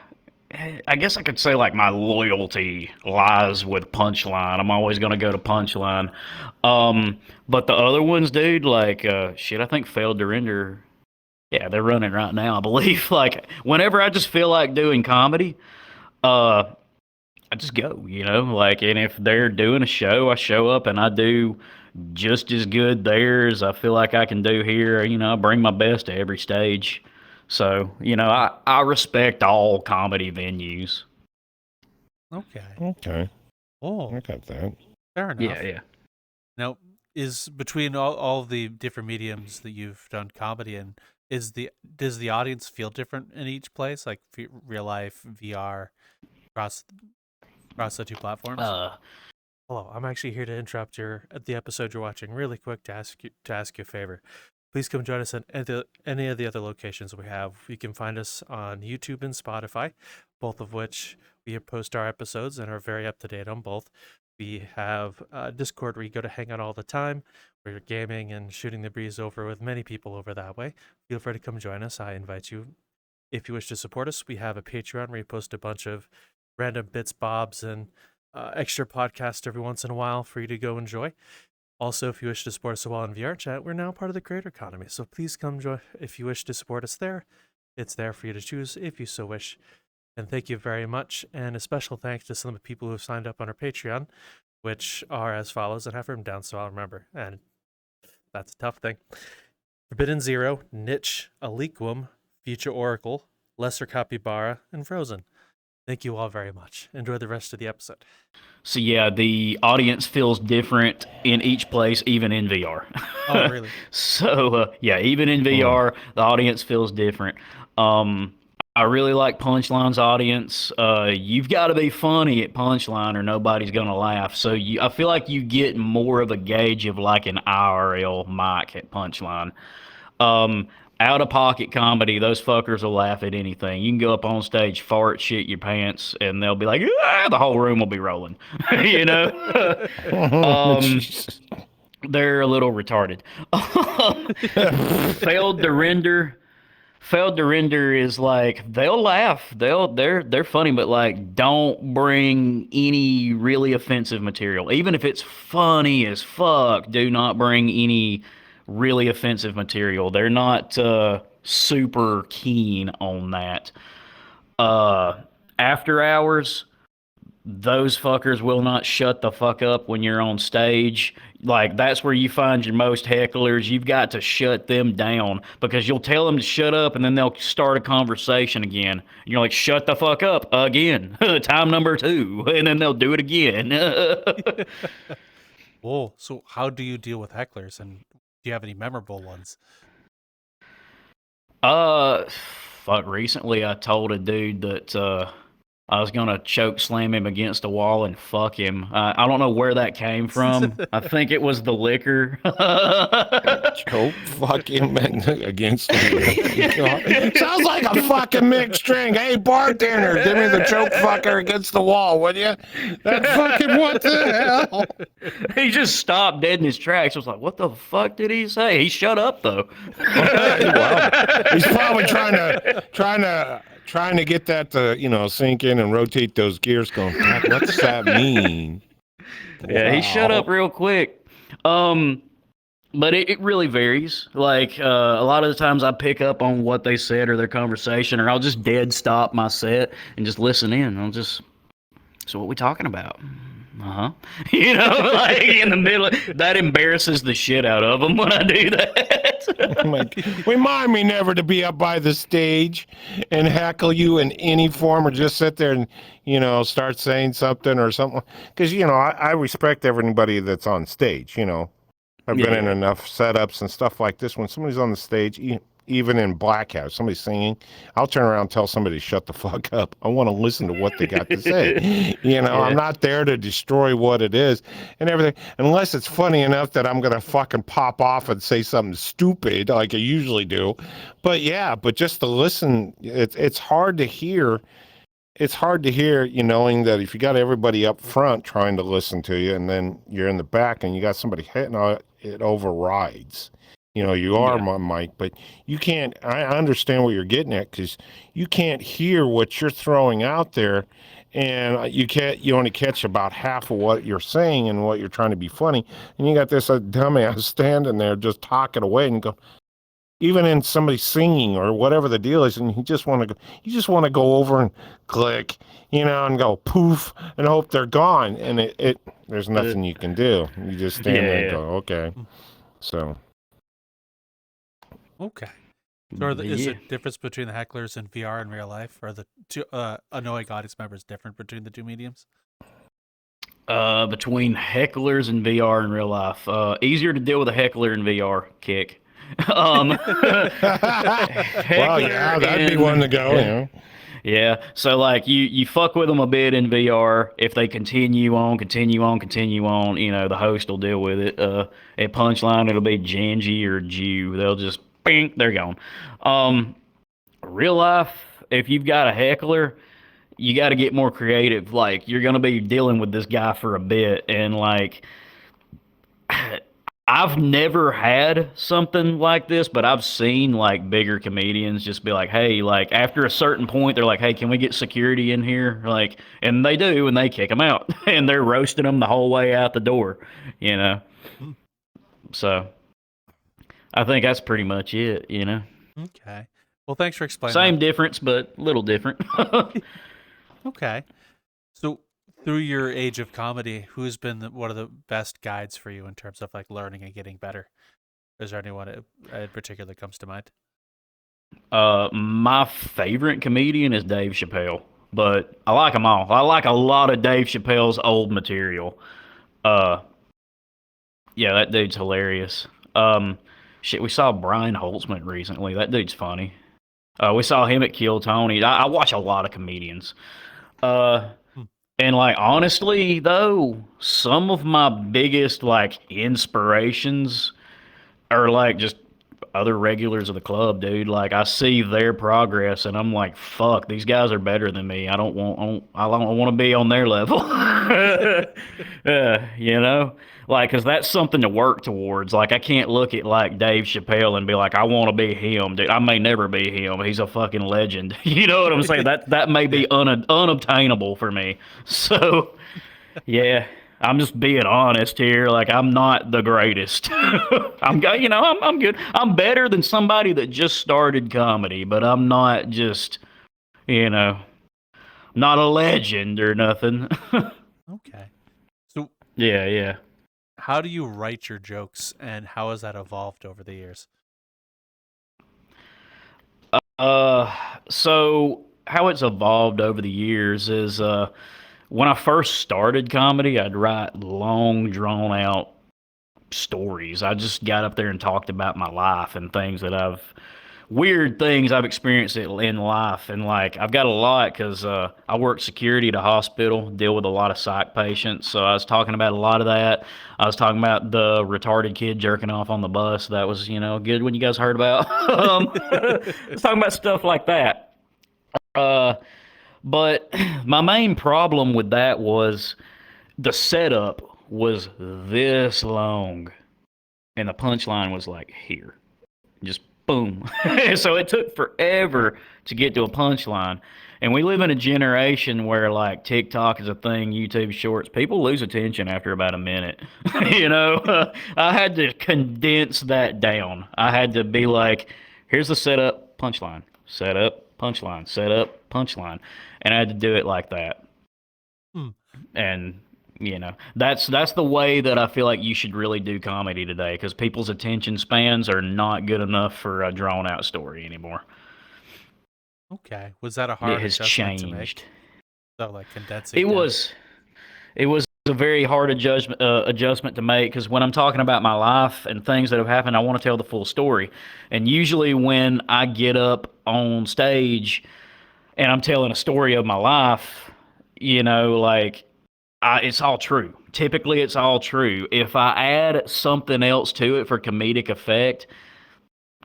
I guess I could say like my loyalty lies with Punchline. I'm always gonna go to Punchline. But the other ones, dude, like shit, I think Felderinder. Yeah, they're running right now, I believe. Like whenever I just feel like doing comedy, I just go, like, and if they're doing a show, I show up and I do just as good there as I feel like I can do here. I bring my best to every stage. So, I respect all comedy venues. Okay. Oh, I got that. fair enough. Yeah. Now, is between all the different mediums that you've done comedy in, does the audience feel different in each place, like real life, VR, across the two platforms? Hello, I'm actually here to interrupt the episode you're watching really quick to ask you a favor. Please come join us at any of the other locations we have. You can find us on YouTube and Spotify, both of which we post our episodes and are very up to date on both. We have Discord where you go to hang out all the time, where you're gaming and shooting the breeze over with many people over that way. Feel free to come join us. I invite you. If you wish to support us, we have a Patreon where we post a bunch of random bits, bobs, and extra podcasts every once in a while for you to go enjoy. Also, if you wish to support us while in VR chat, we're now part of the creator economy. So please come join if you wish to support us there. It's there for you to choose if you so wish. And thank you very much. And a special thanks to some of the people who have signed up on our Patreon, which are as follows. And I have written down so I'll remember. And that's a tough thing. Forbidden Zero, Niche, Aliquum, Future Oracle, Lesser Capybara, and Frozen. Thank you all very much. Enjoy the rest of the episode. So yeah, the audience feels different in each place, even in VR. Oh, really? So yeah, even in VR, the audience feels different. I really like Punchline's audience. You've got to be funny at Punchline or nobody's gonna laugh. So I feel like you get more of a gauge of like an IRL mic at Punchline. Um, Out of pocket comedy, those fuckers will laugh at anything. You can go up on stage, fart, shit your pants, and they'll be like, ah, the whole room will be rolling. You know, um, Jesus. they're a little retarded. Failed to render. Failed to render is like they'll laugh, they're funny, but like don't bring any really offensive material. Even if it's funny as fuck, do not bring any really offensive material. They're not super keen on that. Uh, After hours, those fuckers will not shut the fuck up when you're on stage. Like, that's where you find your most hecklers. You've got to shut them down because you'll tell them to shut up and then they'll start a conversation again. And you're like, shut the fuck up again. Time number 2. And then they'll do it again. Whoa. So how do you deal with hecklers, and do you have any memorable ones? uh, Fuck, recently I told a dude that, I was gonna choke slam him against a wall and fuck him. I don't know where that came from. I think it was the liquor. Choke fucking against the sounds like a fucking mixed drink. Hey, bartender, give me the choke fucker against the wall, would you? That fucking what the hell? He just stopped dead in his tracks. I was like, what the fuck did he say? He shut up though. Well, he's probably trying to get that to sink in and rotate those gears. Going, "God, what's that mean?" Yeah, he shut Wow. up real quick. But it really varies. Like a lot of the times, I pick up on what they said or their conversation, or I'll just dead stop my set and just listen in. So what we talking about? You know, like in the middle, that embarrasses the shit out of them when I do that. I'm like, remind me never to be up by the stage and heckle you in any form, or just sit there and start saying something or something. Because I respect everybody that's on stage. I've been in Yeah. enough setups and stuff like this. When somebody's on the stage, even in Blackout, somebody's singing, I'll turn around and tell somebody to shut the fuck up. I want to listen to what they got to say. I'm not there to destroy what it is and everything, unless it's funny enough that I'm going to fucking pop off and say something stupid like I usually do. But just to listen, it's hard to hear. It's hard to hear, knowing that if you got everybody up front trying to listen to you and then you're in the back and you got somebody hitting on it, it overrides. You are Yeah. my mic, but you can't. I understand what you're getting at because you can't hear what you're throwing out there, and you can't. You only catch about half of what you're saying and what you're trying to be funny, and you got this dumbass standing there just talking away and go. Even in somebody singing or whatever the deal is, and you just want to go over and click, and go poof and hope they're gone, and there's nothing you can do. You just stand there and Yeah. go, okay. So. Okay. So is Yeah. the difference between the hecklers in VR and real life, or the two annoying audience members different between the two mediums? Between hecklers and VR in real life, easier to deal with a heckler in VR. Kick. Well, Heckler yeah, that'd be in- one to go. Yeah, so like you fuck with them a bit in VR. If they continue on, the host will deal with it. At Punchline, it'll be Janji or Jew. They'll just bing, they're gone. Real life, if you've got a heckler, you got to get more creative. Like you're gonna be dealing with this guy for a bit, and like I've never had something like this, but I've seen like bigger comedians just be like, "Hey, like after a certain point, they're like, "Hey, can we get security in here?" Like, and they do, and they kick them out, and they're roasting them the whole way out the door, you know. So I think that's pretty much it. Okay. Well, thanks for explaining Same that. difference, but little different. Okay. So through your age of comedy, who's been one of the best guides for you in terms of like learning and getting better? Is there anyone in particular that comes to mind? My favorite comedian is Dave Chappelle, but I like them all. I like a lot of Dave Chappelle's old material. Uh, yeah, that dude's hilarious. Shit, we saw Brian Holtzman recently. That dude's funny. We saw him at Kill Tony. I watch a lot of comedians. Uh, Hmm. and like honestly though, some of my biggest like inspirations are like just other regulars of the club, dude. Like I see their progress, and I'm like, fuck, these guys are better than me. I don't want to be on their level. You know, like, cause that's something to work towards. Like I can't look at like Dave Chappelle and be like, I want to be him, dude. I may never be him. He's a fucking legend. You know what I'm saying? That may Yeah. be unobtainable for me. So yeah, I'm just being honest here. Like I'm not the greatest. I'm good. I'm better than somebody that just started comedy, but I'm not just, you know, not a legend or nothing. Okay. So, Yeah, yeah. how do you write your jokes, and how has that evolved over the years? Uh, so how it's evolved over the years is when I first started comedy, I'd write long, drawn out stories. I just got up there and talked about my life and things that weird things I've experienced in life. And like, I've got a lot because I work security at a hospital, deal with a lot of psych patients. So I was talking about a lot of that. I was talking about the retarded kid jerking off on the bus. That was, good when you guys heard about. I was talking about stuff like that. Uh, but my main problem with that was the setup was this long and the punchline was like here, just boom. So it took forever to get to a punchline. And we live in a generation where like TikTok is a thing, YouTube Shorts, people lose attention after about a minute. I had to condense that down. I had to be like, here's the setup, punchline, setup, punchline, setup, punchline, and I had to do it like that. Hmm. And that's the way that I feel like you should really do comedy today because people's attention spans are not good enough for a drawn out story anymore. Okay. Was that a It hard has adjustment to changed. make? So, like condensing It down. was it was a very hard adjustment to make because when I'm talking about my life and things that have happened, I want to tell the full story. And usually when I get up on stage and I'm telling a story of my life, like it's all true. Typically, it's all true. If I add something else to it for comedic effect,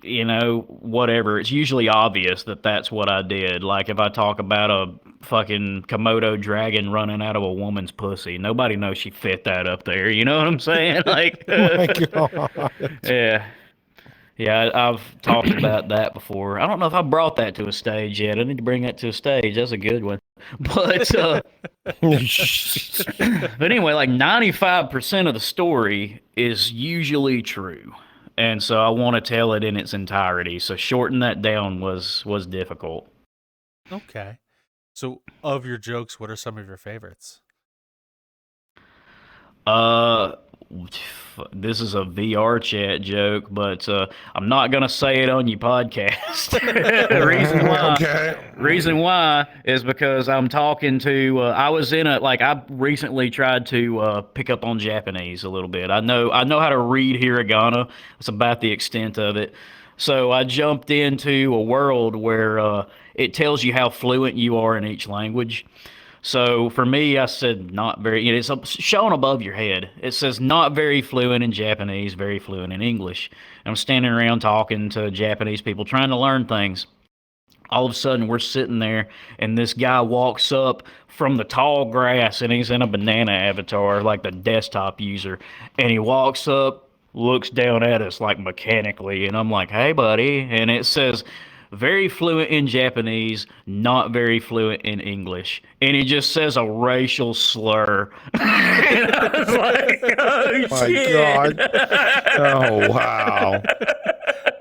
whatever, it's usually obvious that that's what I did. Like if I talk about a fucking Komodo dragon running out of a woman's pussy, nobody knows she fit that up there. You know what I'm saying? Like, Oh my god. yeah. Yeah, I've talked about that before. I don't know if I brought that to a stage yet. I need to bring that to a stage. That's a good one. But but anyway, like 95% of the story is usually true. And so I want to tell it in its entirety. So shorten that down was difficult. Okay. So, of your jokes, what are some of your favorites? Uh, this is a VR chat joke, but I'm not gonna say it on your podcast. The reason why, Okay. reason why is because I'm talking to. I was in a like I recently tried to pick up on Japanese a little bit. I know how to read hiragana. It's about the extent of it. So I jumped into a world where it tells you how fluent you are in each language. So for me, I said not very. It's shown above your head. It says not very fluent in Japanese, very fluent in English. And I'm standing around talking to Japanese people, trying to learn things. All of a sudden, we're sitting there, and this guy walks up from the tall grass, and he's in a banana avatar, like the desktop user. And he walks up, looks down at us like mechanically, and I'm like, "Hey, buddy!" And it says very fluent in Japanese, not very fluent in English. And he just says a racial slur. And I was like, oh, My shit. god. Oh wow.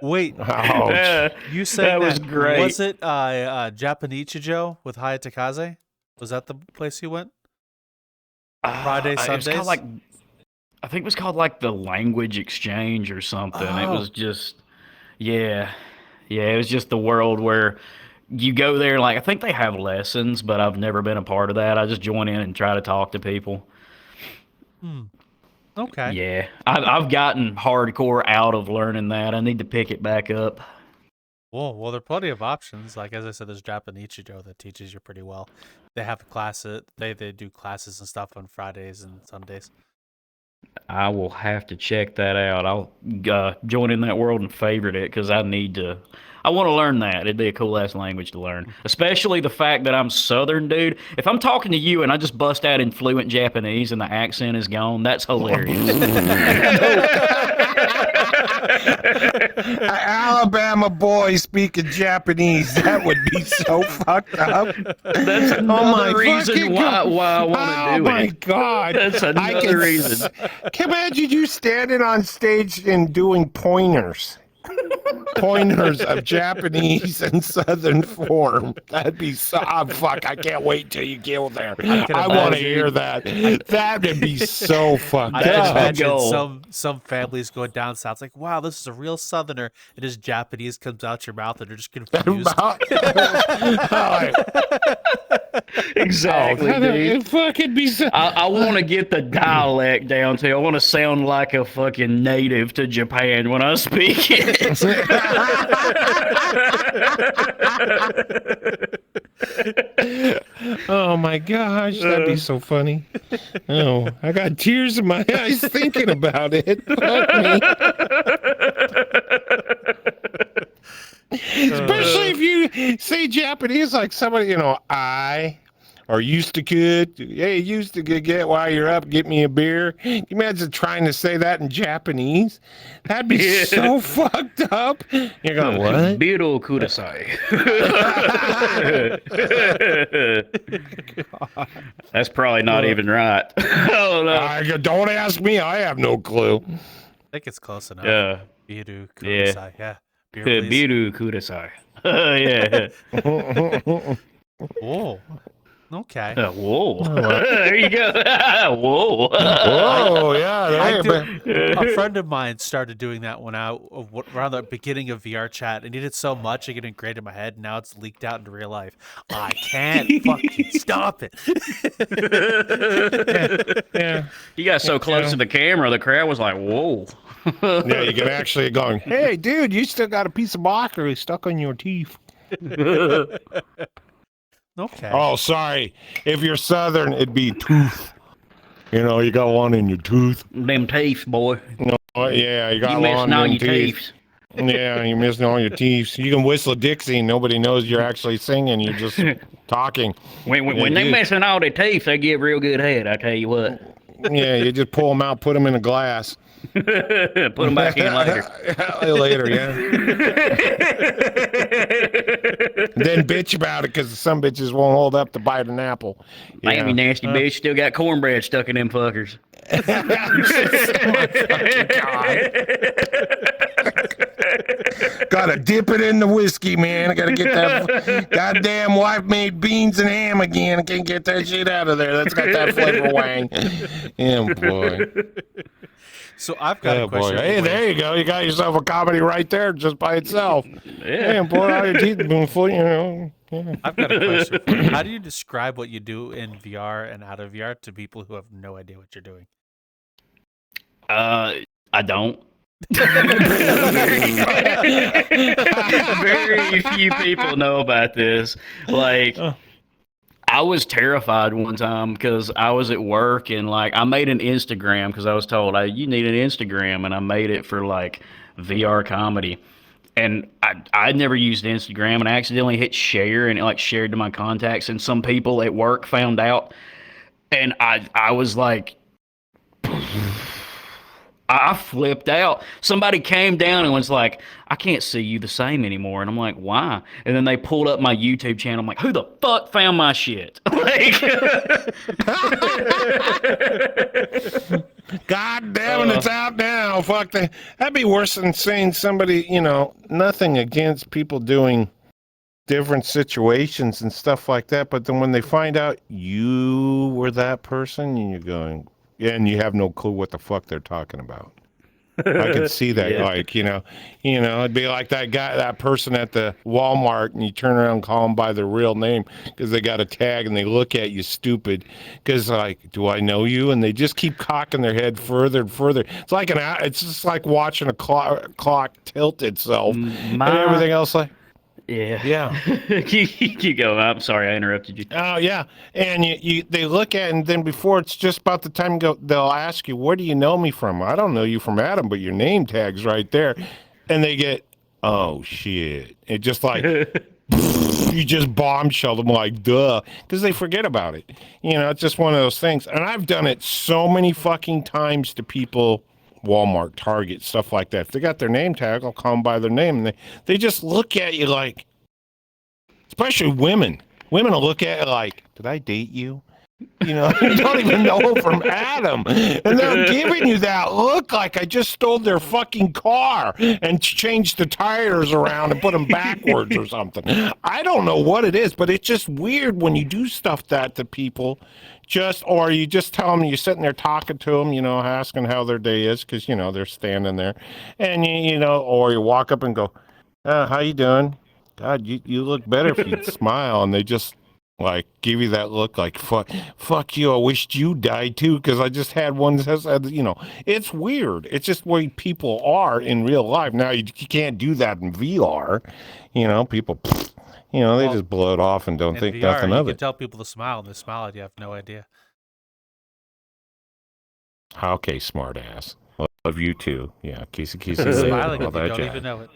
Wait, Ouch. you said That was great. Was it Japanichijo with Hayatakaze? Was that the place you went? Friday, It was Sundays? called like, I think it was called like the language exchange or something. It Oh. was just, yeah. Yeah, it was just the world where you go there, like, I think they have lessons, but I've never been a part of that. I just join in and try to talk to people. Hmm. Okay. Yeah, I've gotten hardcore out of learning that. I need to pick it back up. Well, there are plenty of options. Like as I said, there's Japanese Joe that teaches you pretty well. They have a class. They do classes and stuff on Fridays and Sundays. I will have to check that out. I'll join in that world and favorite it because I need to. I want to learn that. It'd be a cool ass language to learn, especially the fact that I'm Southern, dude. If I'm talking to you and I just bust out in fluent Japanese and the accent is gone, that's hilarious. An Alabama boy speaking Japanese. That would be so fucked up. That's another reason why I want to do it. Oh my god. That's another reason. Can you imagine you standing on stage and doing pointers? Pointers of Japanese and Southern form. That'd be so. Oh, fuck! I can't wait till you get there. I want to hear that. That would be so fucked I can up. imagine some families going down south. It's like, wow, this is a real Southerner. It is Japanese comes out your mouth, and they're just confused. Exactly, dude. It fucking be so. I want to get the dialect down too. I want to sound like a fucking native to Japan when I speak it. Oh my gosh, that'd be so funny. Oh, I got tears in my eyes thinking about it. Fuck me. Especially if you say Japanese like somebody, I or used to could. Hey, used to get while you're up, get me a beer. Can you imagine trying to say that in Japanese? That'd be so fucked up. You're going, what? Beetle kudasai. That's probably not even right. I don't know. Don't ask me. I have no clue. I think it's close enough. Yeah. Biru kudasai. Yeah. Beetle kudasai. Yeah. Whoa. Okay. Whoa. There you go. Whoa. Whoa, yeah. A friend of mine started doing that when around the beginning of VRChat, and he did so much, it got ingrained in my head, and now it's leaked out into real life. I can't fucking stop it. Yeah. You got so close to the camera, the crowd was like, whoa. Yeah, you can actually going, hey, dude, you still got a piece of mockery stuck on your teeth. Okay. Oh, sorry. If you're Southern, it'd be tooth. You got one in your tooth. Them teeth, boy. Yeah, you got You one missing all in your teeth. teeth. Yeah, you're missing all your teeth. You can whistle a Dixie and nobody knows you're actually singing. You're just talking. When they missing all their teeth, they give real good head, I tell you what. Yeah, you just pull them out, put them in a glass. Put them back in later. Later, yeah. Then bitch about it because some bitches won't hold up to bite an apple. Damn, you nasty bitch. Still got cornbread stuck in them fuckers. Gotta dip it in the whiskey, man. I gotta get that goddamn wife-made beans and ham again. I can't get that shit out of there. That's got that flavor wang. Yeah, boy. So I've got a question. Hey, there you go. You got yourself a comedy right there just by itself. Yeah, boy, all your teeth have been full, Yeah. I've got a question for you. How do you describe what you do in VR and out of VR to people who have no idea what you're doing? I don't. Very few people know about this. Like, I was terrified one time because I was at work and I made an Instagram because I was told you need an Instagram, and I made it for VR comedy. And I never used Instagram, and I accidentally hit share, and it shared to my contacts, and some people at work found out, and I was like, I flipped out. Somebody came down and was like, I can't see you the same anymore. And I'm like, why? And then they pulled up my YouTube channel. I'm like, who the fuck found my shit? God damn it, it's out now. Fuck that. That'd be worse than saying somebody, nothing against people doing different situations and stuff like that. But then when they find out you were that person, and you're going, yeah, and you have no clue what the fuck they're talking about. I could see that, Yeah. it'd be like that person at the Walmart, and you turn around and call them by their real name because they got a tag, and they look at you stupid because do I know you? And they just keep cocking their head further and further. It's just like watching a clock tilt itself and everything else Yeah. Yeah. You go. I'm sorry, I interrupted you. Oh yeah, and they look at it, and then before it's just about the time to go, they'll ask you, "Where do you know me from?" I don't know you from Adam, but your name tag's right there, and they get, "Oh shit!" It just like you just bombshell them like, "Duh," because they forget about it. You know, it's just one of those things, and I've done it so many fucking times to people. Walmart, Target, stuff like that. If they got their name tag, I'll call them by their name, and they just look at you like, especially women. Women will look at it like, did I date you? You know, you don't even know from Adam. And they're giving you that look like I just stole their fucking car and changed the tires around and put them backwards or something. I don't know what it is, but it's just weird when you do stuff that to people. Or you just tell them, you're sitting there talking to them, you know, asking how their day is because, you know, they're standing there. And, you know, or you walk up and go, how you doing? God, you look better if you'd smile. And they just like give you that look like, fuck you. I wished you died too. Cause I just had one that says, you know, it's weird. It's just the way people are in real life. Now you can't do that in VR. You know, people, you know, they just blow it off and don't think VR, nothing of you it. can tell people to smile and they smile and you have no idea. Okay, smart ass. Love you too. Yeah, kissy. Smiling and you don't even know it.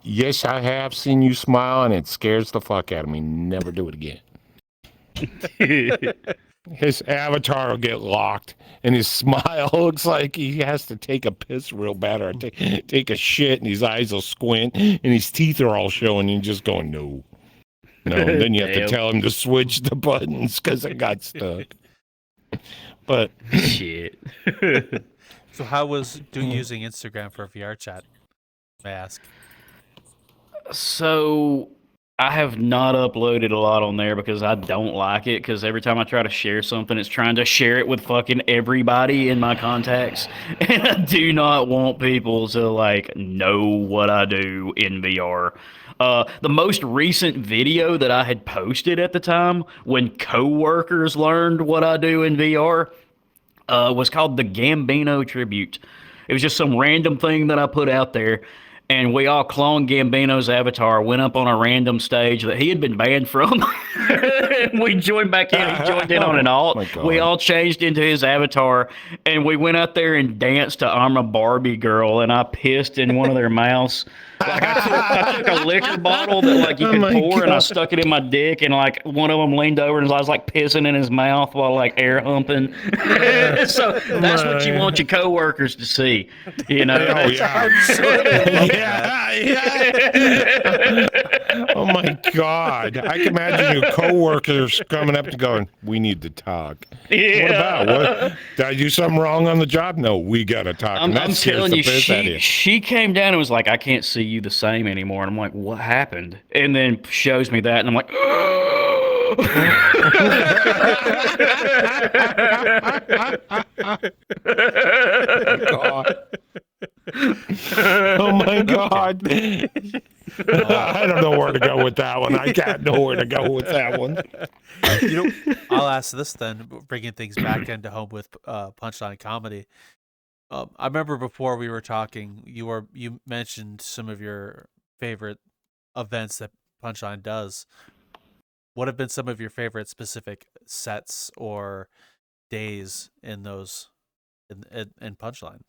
Yes, I have seen you smile, and it scares the fuck out of me. Never do it again. His avatar will get locked, and his smile looks like he has to take a piss real bad or take a shit, and his eyes will squint, and his teeth are all showing, and you're just going, no. And then you have to tell him to switch the buttons because it got stuck. But shit. So how was using Instagram for VR chat? May I ask? So I have not uploaded a lot on there because I don't like it. Because every time I try to share something, it's trying to share it with fucking everybody in my contacts, and I do not want people to like know what I do in VR. The most recent video that I had posted at the time when coworkers learned what I do in VR was called the Gambino tribute. It was just some random thing that I put out there, and we all cloned Gambino's avatar, went up on a random stage that he had been banned from, and we joined back in. He joined in on an alt. We all changed into his avatar, and we went out there and danced to I'm a Barbie Girl, and I pissed in one of their mouths. Like I took a liquor bottle that like you could pour, and I stuck it in my dick, and like one of them leaned over and I was like pissing in his mouth while like air humping. So that's what you want your coworkers to see, you know. Oh yeah. Oh my God! I can imagine your coworkers coming up to going, "We need to talk." Yeah. What about? What did I do something wrong on the job? No, we gotta talk. I'm telling you, she came down and was like, "I can't see you the same anymore," and I'm like, "What happened?" And then shows me that, and I'm like, Oh my God. I don't know where to go with that one. I got nowhere to go with that one. You know, I'll ask this then, bringing things back into home with Punchline comedy. I remember before we were talking, you mentioned some of your favorite events that Punchline does. What have been some of your favorite specific sets or days in those in Punchline?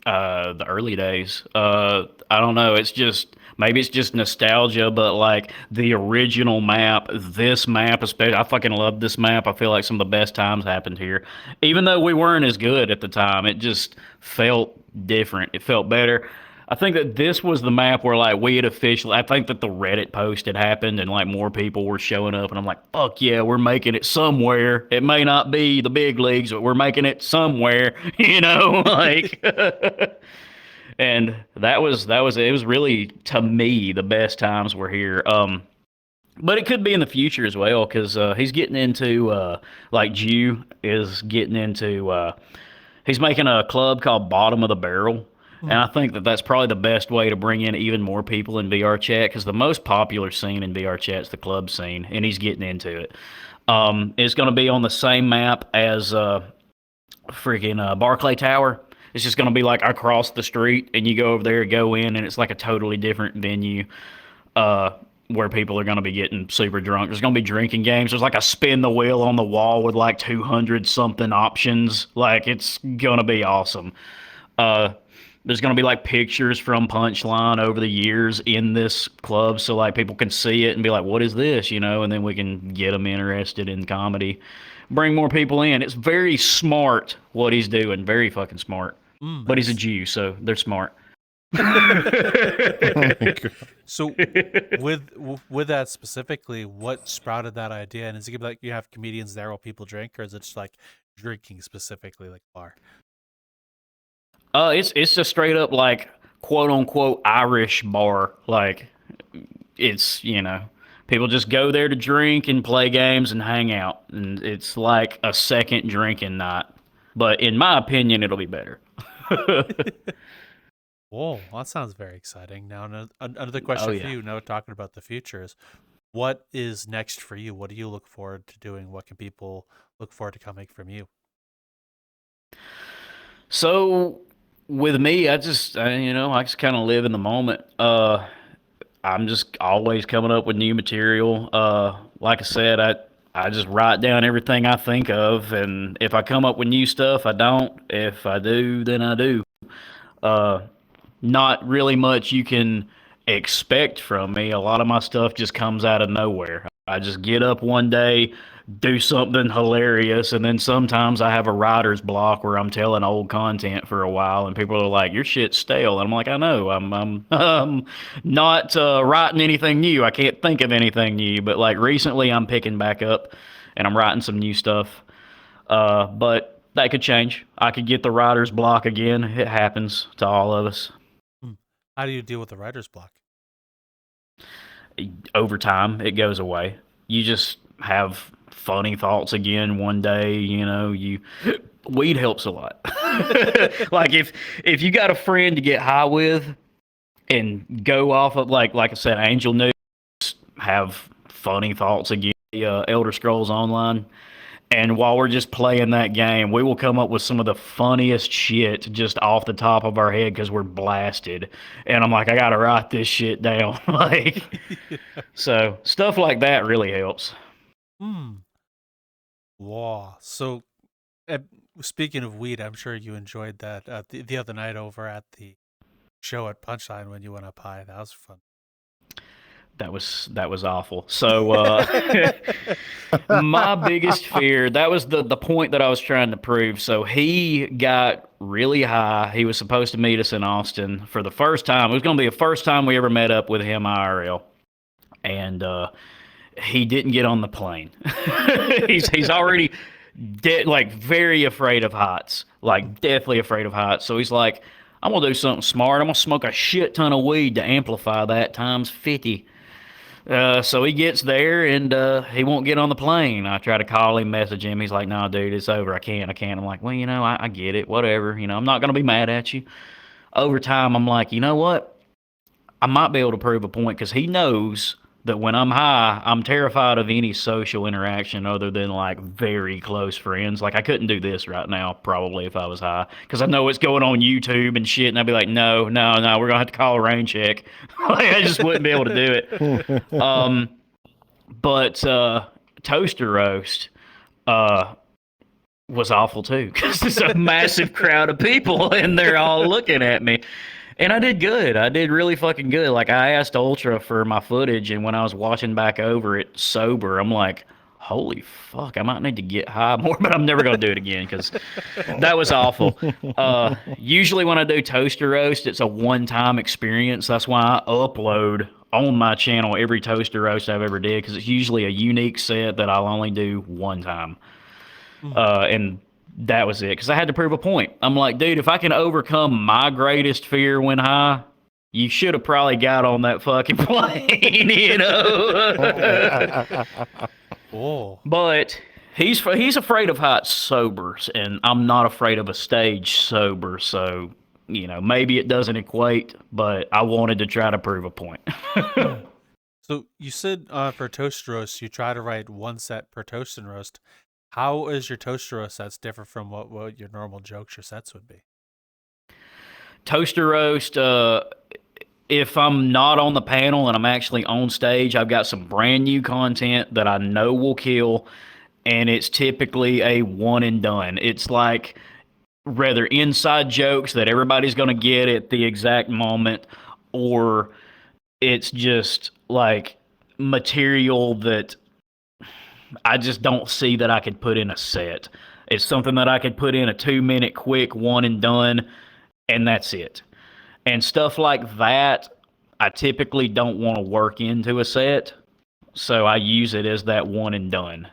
The early days. I don't know. Maybe it's just nostalgia, but like the original map, this map especially, I fucking love this map. I feel like some of the best times happened here, even though we weren't as good at the time. It just felt different. It felt better. I think that this was the map where like we had officially. I think that the Reddit post had happened and like more people were showing up, and I'm like, fuck yeah, we're making it somewhere. It may not be the big leagues, but we're making it somewhere, you know, like. And that was it was really to me the best times were here. But it could be in the future as well because he's getting into like Jew is getting into. He's making a club called Bottom of the Barrel. And I think that that's probably the best way to bring in even more people in VR chat because the most popular scene in VR chat is the club scene, and he's getting into it. It's going to be on the same map as freaking Barclay Tower. It's just going to be like across the street, and you go over there, go in, and it's like a totally different venue. Where people are going to be getting super drunk. There's going to be drinking games. There's like a spin the wheel on the wall with like 200 something options. Like it's going to be awesome. Uh, there's going to be like pictures from Punchline over the years in this club, so like people can see it and be like, "What is this?" You know, and then we can get them interested in comedy, bring more people in. It's very smart what he's doing. Very fucking smart. But he's a Jew, so they're smart. So with that specifically, what sprouted that idea? And is it gonna be like you have comedians there while people drink, or is it just like drinking specifically, like bar? It's just straight up like quote unquote Irish bar. Like it's people just go there to drink and play games and hang out, and it's like a second drinking night. But in my opinion, it'll be better. Whoa, that sounds very exciting. Now, another question Oh for yeah. you. Now, talking about the future is, what is next for you? What do you look forward to doing? What can people look forward to coming from you? So with me, I just kind of live in the moment. I'm just always coming up with new material. Like I said, I just write down everything I think of, and if I come up with new stuff, I don't. If I do, then I do. Uh, Not really much you can expect from me. A lot of my stuff just comes out of nowhere. I just get up one day, do something hilarious, and then sometimes I have a writer's block where I'm telling old content for a while, and people are like, "Your shit's stale," and I'm like, "I know, I'm not writing anything new. I can't think of anything new." But like recently, I'm picking back up, and I'm writing some new stuff. But that could change. I could get the writer's block again. It happens to all of us. Hmm. How do you deal with the writer's block? Over time it goes away. You just have funny thoughts again one day, you weed helps a lot. Like if you got a friend to get high with and go off of like I said, Angel News, have funny thoughts again, Elder Scrolls Online. And while we're just playing that game, we will come up with some of the funniest shit just off the top of our head because we're blasted. And I'm like, I gotta write this shit down. Like, so stuff like that really helps. Hmm. Wow. So, uh, speaking of weed, I'm sure you enjoyed that the other night over at the show at Punchline when you went up high. That was fun. That was awful. So my biggest fear, that was the point that I was trying to prove. So he got really high. He was supposed to meet us in Austin for the first time. It was going to be the first time we ever met up with him IRL. And he didn't get on the plane. He's already like very afraid of heights. Like deathly afraid of heights. So he's like, I'm gonna do something smart. I'm gonna smoke a shit ton of weed to amplify that times 50. So he gets there and he won't get on the plane. I try to call him, message him. He's like, "No, dude, it's over. I can't. I can't." I'm like, "Well, I get it. Whatever. I'm not gonna be mad at you." Over time, I'm like, you know what? I might be able to prove a point because he knows that when I'm high, I'm terrified of any social interaction other than like very close friends. Like I couldn't do this right now, probably if I was high, because I know it's going on YouTube and shit, and I'd be like, no, no, no, we're gonna have to call a rain check. Like I just wouldn't be able to do it. But toaster roast was awful too because it's a massive crowd of people and they're all looking at me. And I did good. I did really fucking good. Like I asked Ultra for my footage, and when I was watching back over it sober, I'm like, "Holy fuck! I might need to get high more." But I'm never gonna do it again because that was awful. Usually when I do toaster roast, it's a one-time experience. That's why I upload on my channel every toaster roast I've ever did because it's usually a unique set that I'll only do one time. And that was it because I had to prove a point. I'm like, dude, if I can overcome my greatest fear when high, you should have probably got on that fucking plane, Oh, But he's afraid of heights sober, and I'm not afraid of a stage sober. So maybe it doesn't equate, but I wanted to try to prove a point. so you said for toast roast, you try to write one set per toast and roast. How is your toast roast sets different from what your normal jokes or sets would be? Toaster roast. If I'm not on the panel and I'm actually on stage, I've got some brand new content that I know will kill, and it's typically a one and done. It's like rather inside jokes that everybody's going to get at the exact moment, or it's just like material that I just don't see that I could put in a set. It's something that I could put in a 2 minute quick one and done, and that's it. And stuff like that, I typically don't want to work into a set, so I use it as that one and done.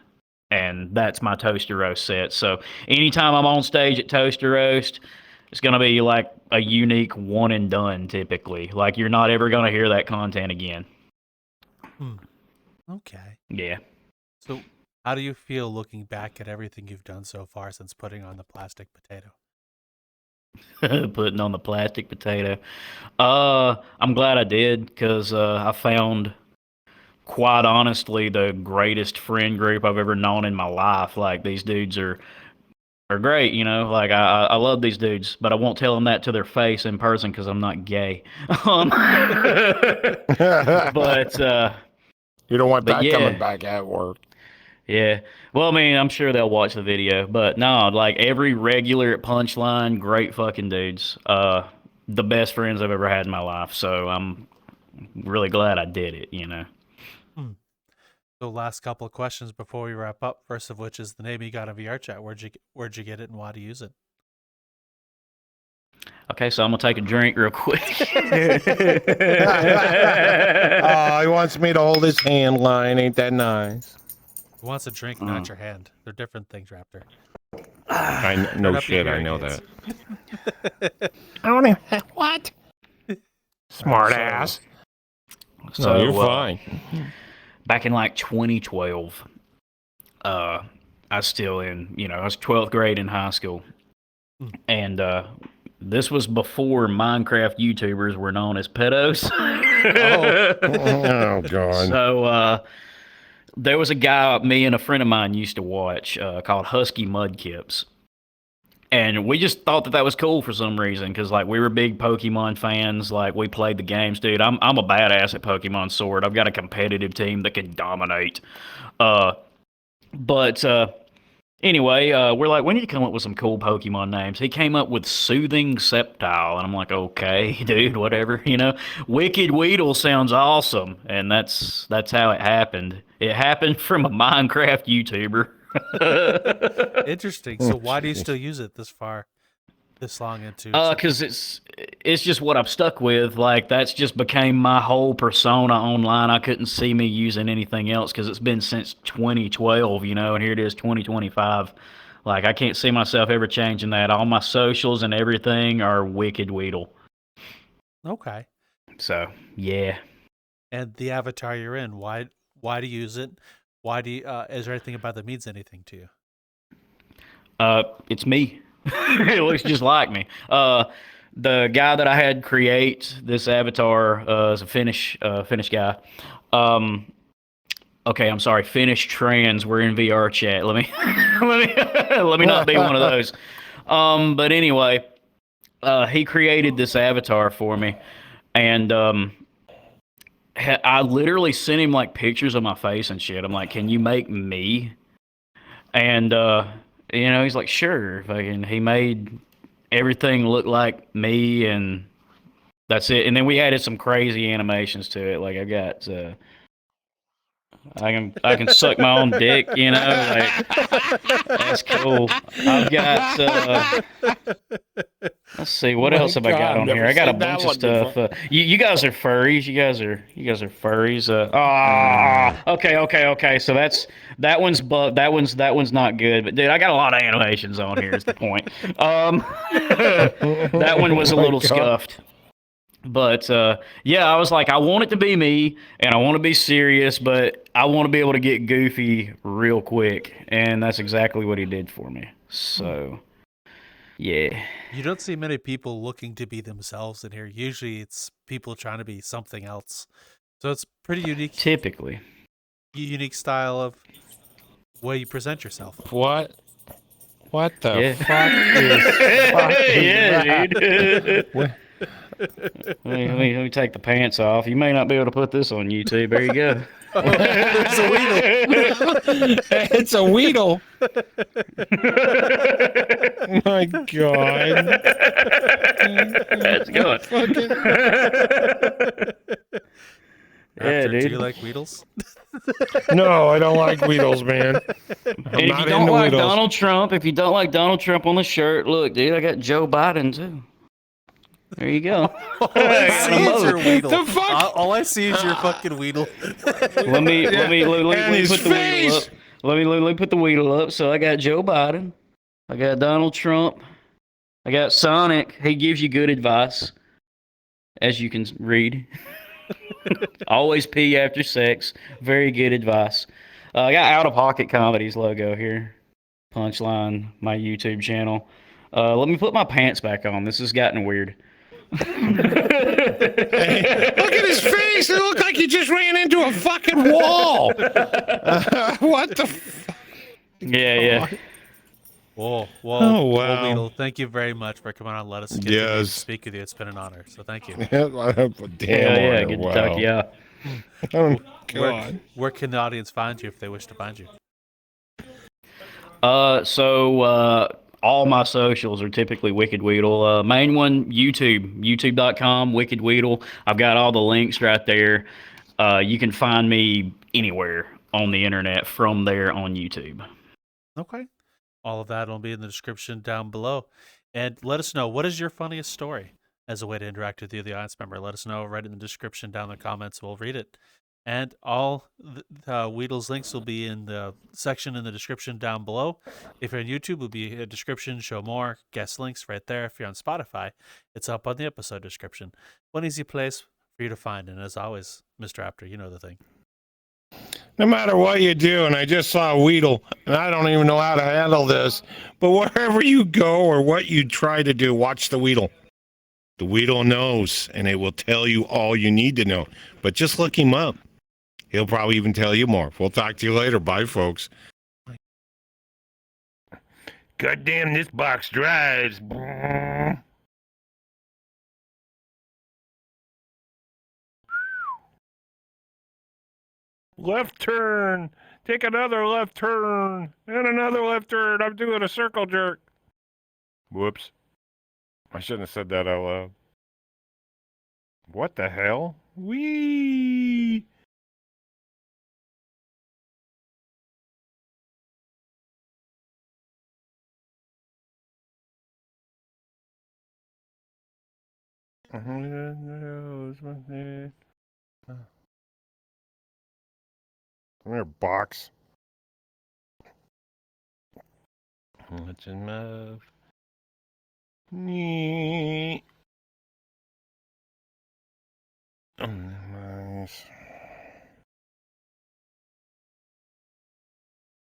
And that's my Toaster Roast set. So anytime I'm on stage at Toaster Roast, it's going to be like a unique one and done typically. Like you're not ever going to hear that content again. Okay. Yeah. So how do you feel looking back at everything you've done so far since putting on the plastic potato? Putting on the plastic potato. I'm glad I did because I found, quite honestly, the greatest friend group I've ever known in my life. Like these dudes are great, you know. Like I love these dudes, but I won't tell them that to their face in person because I'm not gay. But You don't want that yeah. coming back at work. Yeah. Well, I mean, I'm sure they'll watch the video, but no, like every regular at Punchline, great fucking dudes. The best friends I've ever had in my life. So I'm really glad I did it, you know. So last couple of questions before we wrap up. First of which is the name you got in VRChat. Where'd you get it and why do you use it? Okay, so I'm gonna take a drink real quick. Oh, he wants me to hold his hand line. Ain't that nice? He wants a drink, not your hand. They're different things, Raptor. No up shit, your I know ears. that. I don't even what? Smart ass. So No, you're fine. Back in like 2012, I was still in, I was 12th grade in high school, and this was before Minecraft YouTubers were known as pedos. Oh God. So there was a guy me and a friend of mine used to watch called Husky Mudkips. And we just thought that was cool for some reason because, like, we were big Pokemon fans. Like, we played the games, dude. I'm a badass at Pokemon Sword. I've got a competitive team that can dominate. But anyway, we're like, we need to come up with some cool Pokemon names. He came up with Soothing Sceptile, and I'm like, okay, dude, whatever. Wickedweedle sounds awesome, and that's how it happened. It happened from a Minecraft YouTuber. Interesting. So why do you still use it this long into? Because it's just what I'm stuck with. Like that's just became my whole persona online. I couldn't see me using anything else because it's been since 2012, and here it is 2025. Like I can't see myself ever changing that. All my socials and everything are Wickedweedle. Okay. So yeah. And the avatar you're in, why do you use it? Why do you, is there anything about that means anything to you? It's me. It looks just like me. The guy that I had create this avatar is a Finnish guy. Okay, I'm sorry, Finnish trans. We're in VR chat. Let me let me not be one of those. But anyway, he created this avatar for me, and I literally sent him like pictures of my face and shit. I'm like, can you make me? And he's like, sure. Fucking, he made everything look like me, and that's it. And then we added some crazy animations to it. Like I got, I can suck my own dick. Like that's cool. I've got. Let's see, what else have I got on here? I got a bunch of stuff. You guys are furries. You guys are furries. Okay. So that one's not good. But dude, I got a lot of animations on here. Is the point? That one was a little scuffed. But yeah, I was like, I want it to be me, and I want to be serious, but I want to be able to get goofy real quick, and that's exactly what he did for me. So. Yeah. You don't see many people looking to be themselves in here. Usually it's people trying to be something else. So it's pretty unique. Typically. Unique style of way you present yourself. What? What the Yeah. fuck is Yeah, that? dude. What- Let me take the pants off. You may not be able to put this on YouTube. There you go. Oh, there's a Weedle. It's a Weedle. My God. That's good. Fucking... Yeah, Raptor, do dude. you like Weedles? No, I don't like Weedles, man. I'm And if not you don't into like Weedles. Donald Trump, if you don't like Donald Trump on the shirt, look, dude, I got Joe Biden too. There you go. All I I see got 'em is both. your Weedle. The fuck? All I see is your fucking Weedle. Let me And his put the Weedle up. face. Let me put the Weedle up. So I got Joe Biden. I got Donald Trump. I got Sonic. He gives you good advice, as you can read. Always pee after sex. Very good advice. I got Out of Pocket Comedy's logo here. Punchline, my YouTube channel. Let me put my pants back on. This has gotten weird. Hey, look at his face. It looked like he just ran into a fucking wall. What the fuck? Yeah. Whoa, Oh, wow. Weedle, thank you very much for coming on. Let us continue to Yes. speak with you. It's been an honor. So thank you. Damn Yeah, honor. good to Wow. talk to y'all. Oh, Where, God. where can the audience find you if they wish to find you? All my socials are typically wickedweedle. Main one, YouTube, youtube.com, wickedweedle. I've got all the links right there. You can find me anywhere on the internet from there on YouTube. Okay. All of that will be in the description down below. And let us know, what is your funniest story as a way to interact with you, the audience member? Let us know right in the description down in the comments. We'll read it. And all Weedle's links will be in the section in the description down below. If you're on YouTube, will be a description, show more, guest links right there. If you're on Spotify, it's up on the episode description. One easy place for you to find. And as always, Mr. Raptor, you know the thing. No matter what you do, and I just saw a Weedle, and I don't even know how to handle this, but wherever you go or what you try to do, watch the Weedle. The Weedle knows, and it will tell you all you need to know. But just look him up. He'll probably even tell you more. We'll talk to you later. Bye, folks. God damn, this box drives. Left turn. Take another left turn. And another left turn. I'm doing a circle jerk. Whoops. I shouldn't have said that out loud. What the hell? Whee! Come here, box. Let's move. Nice.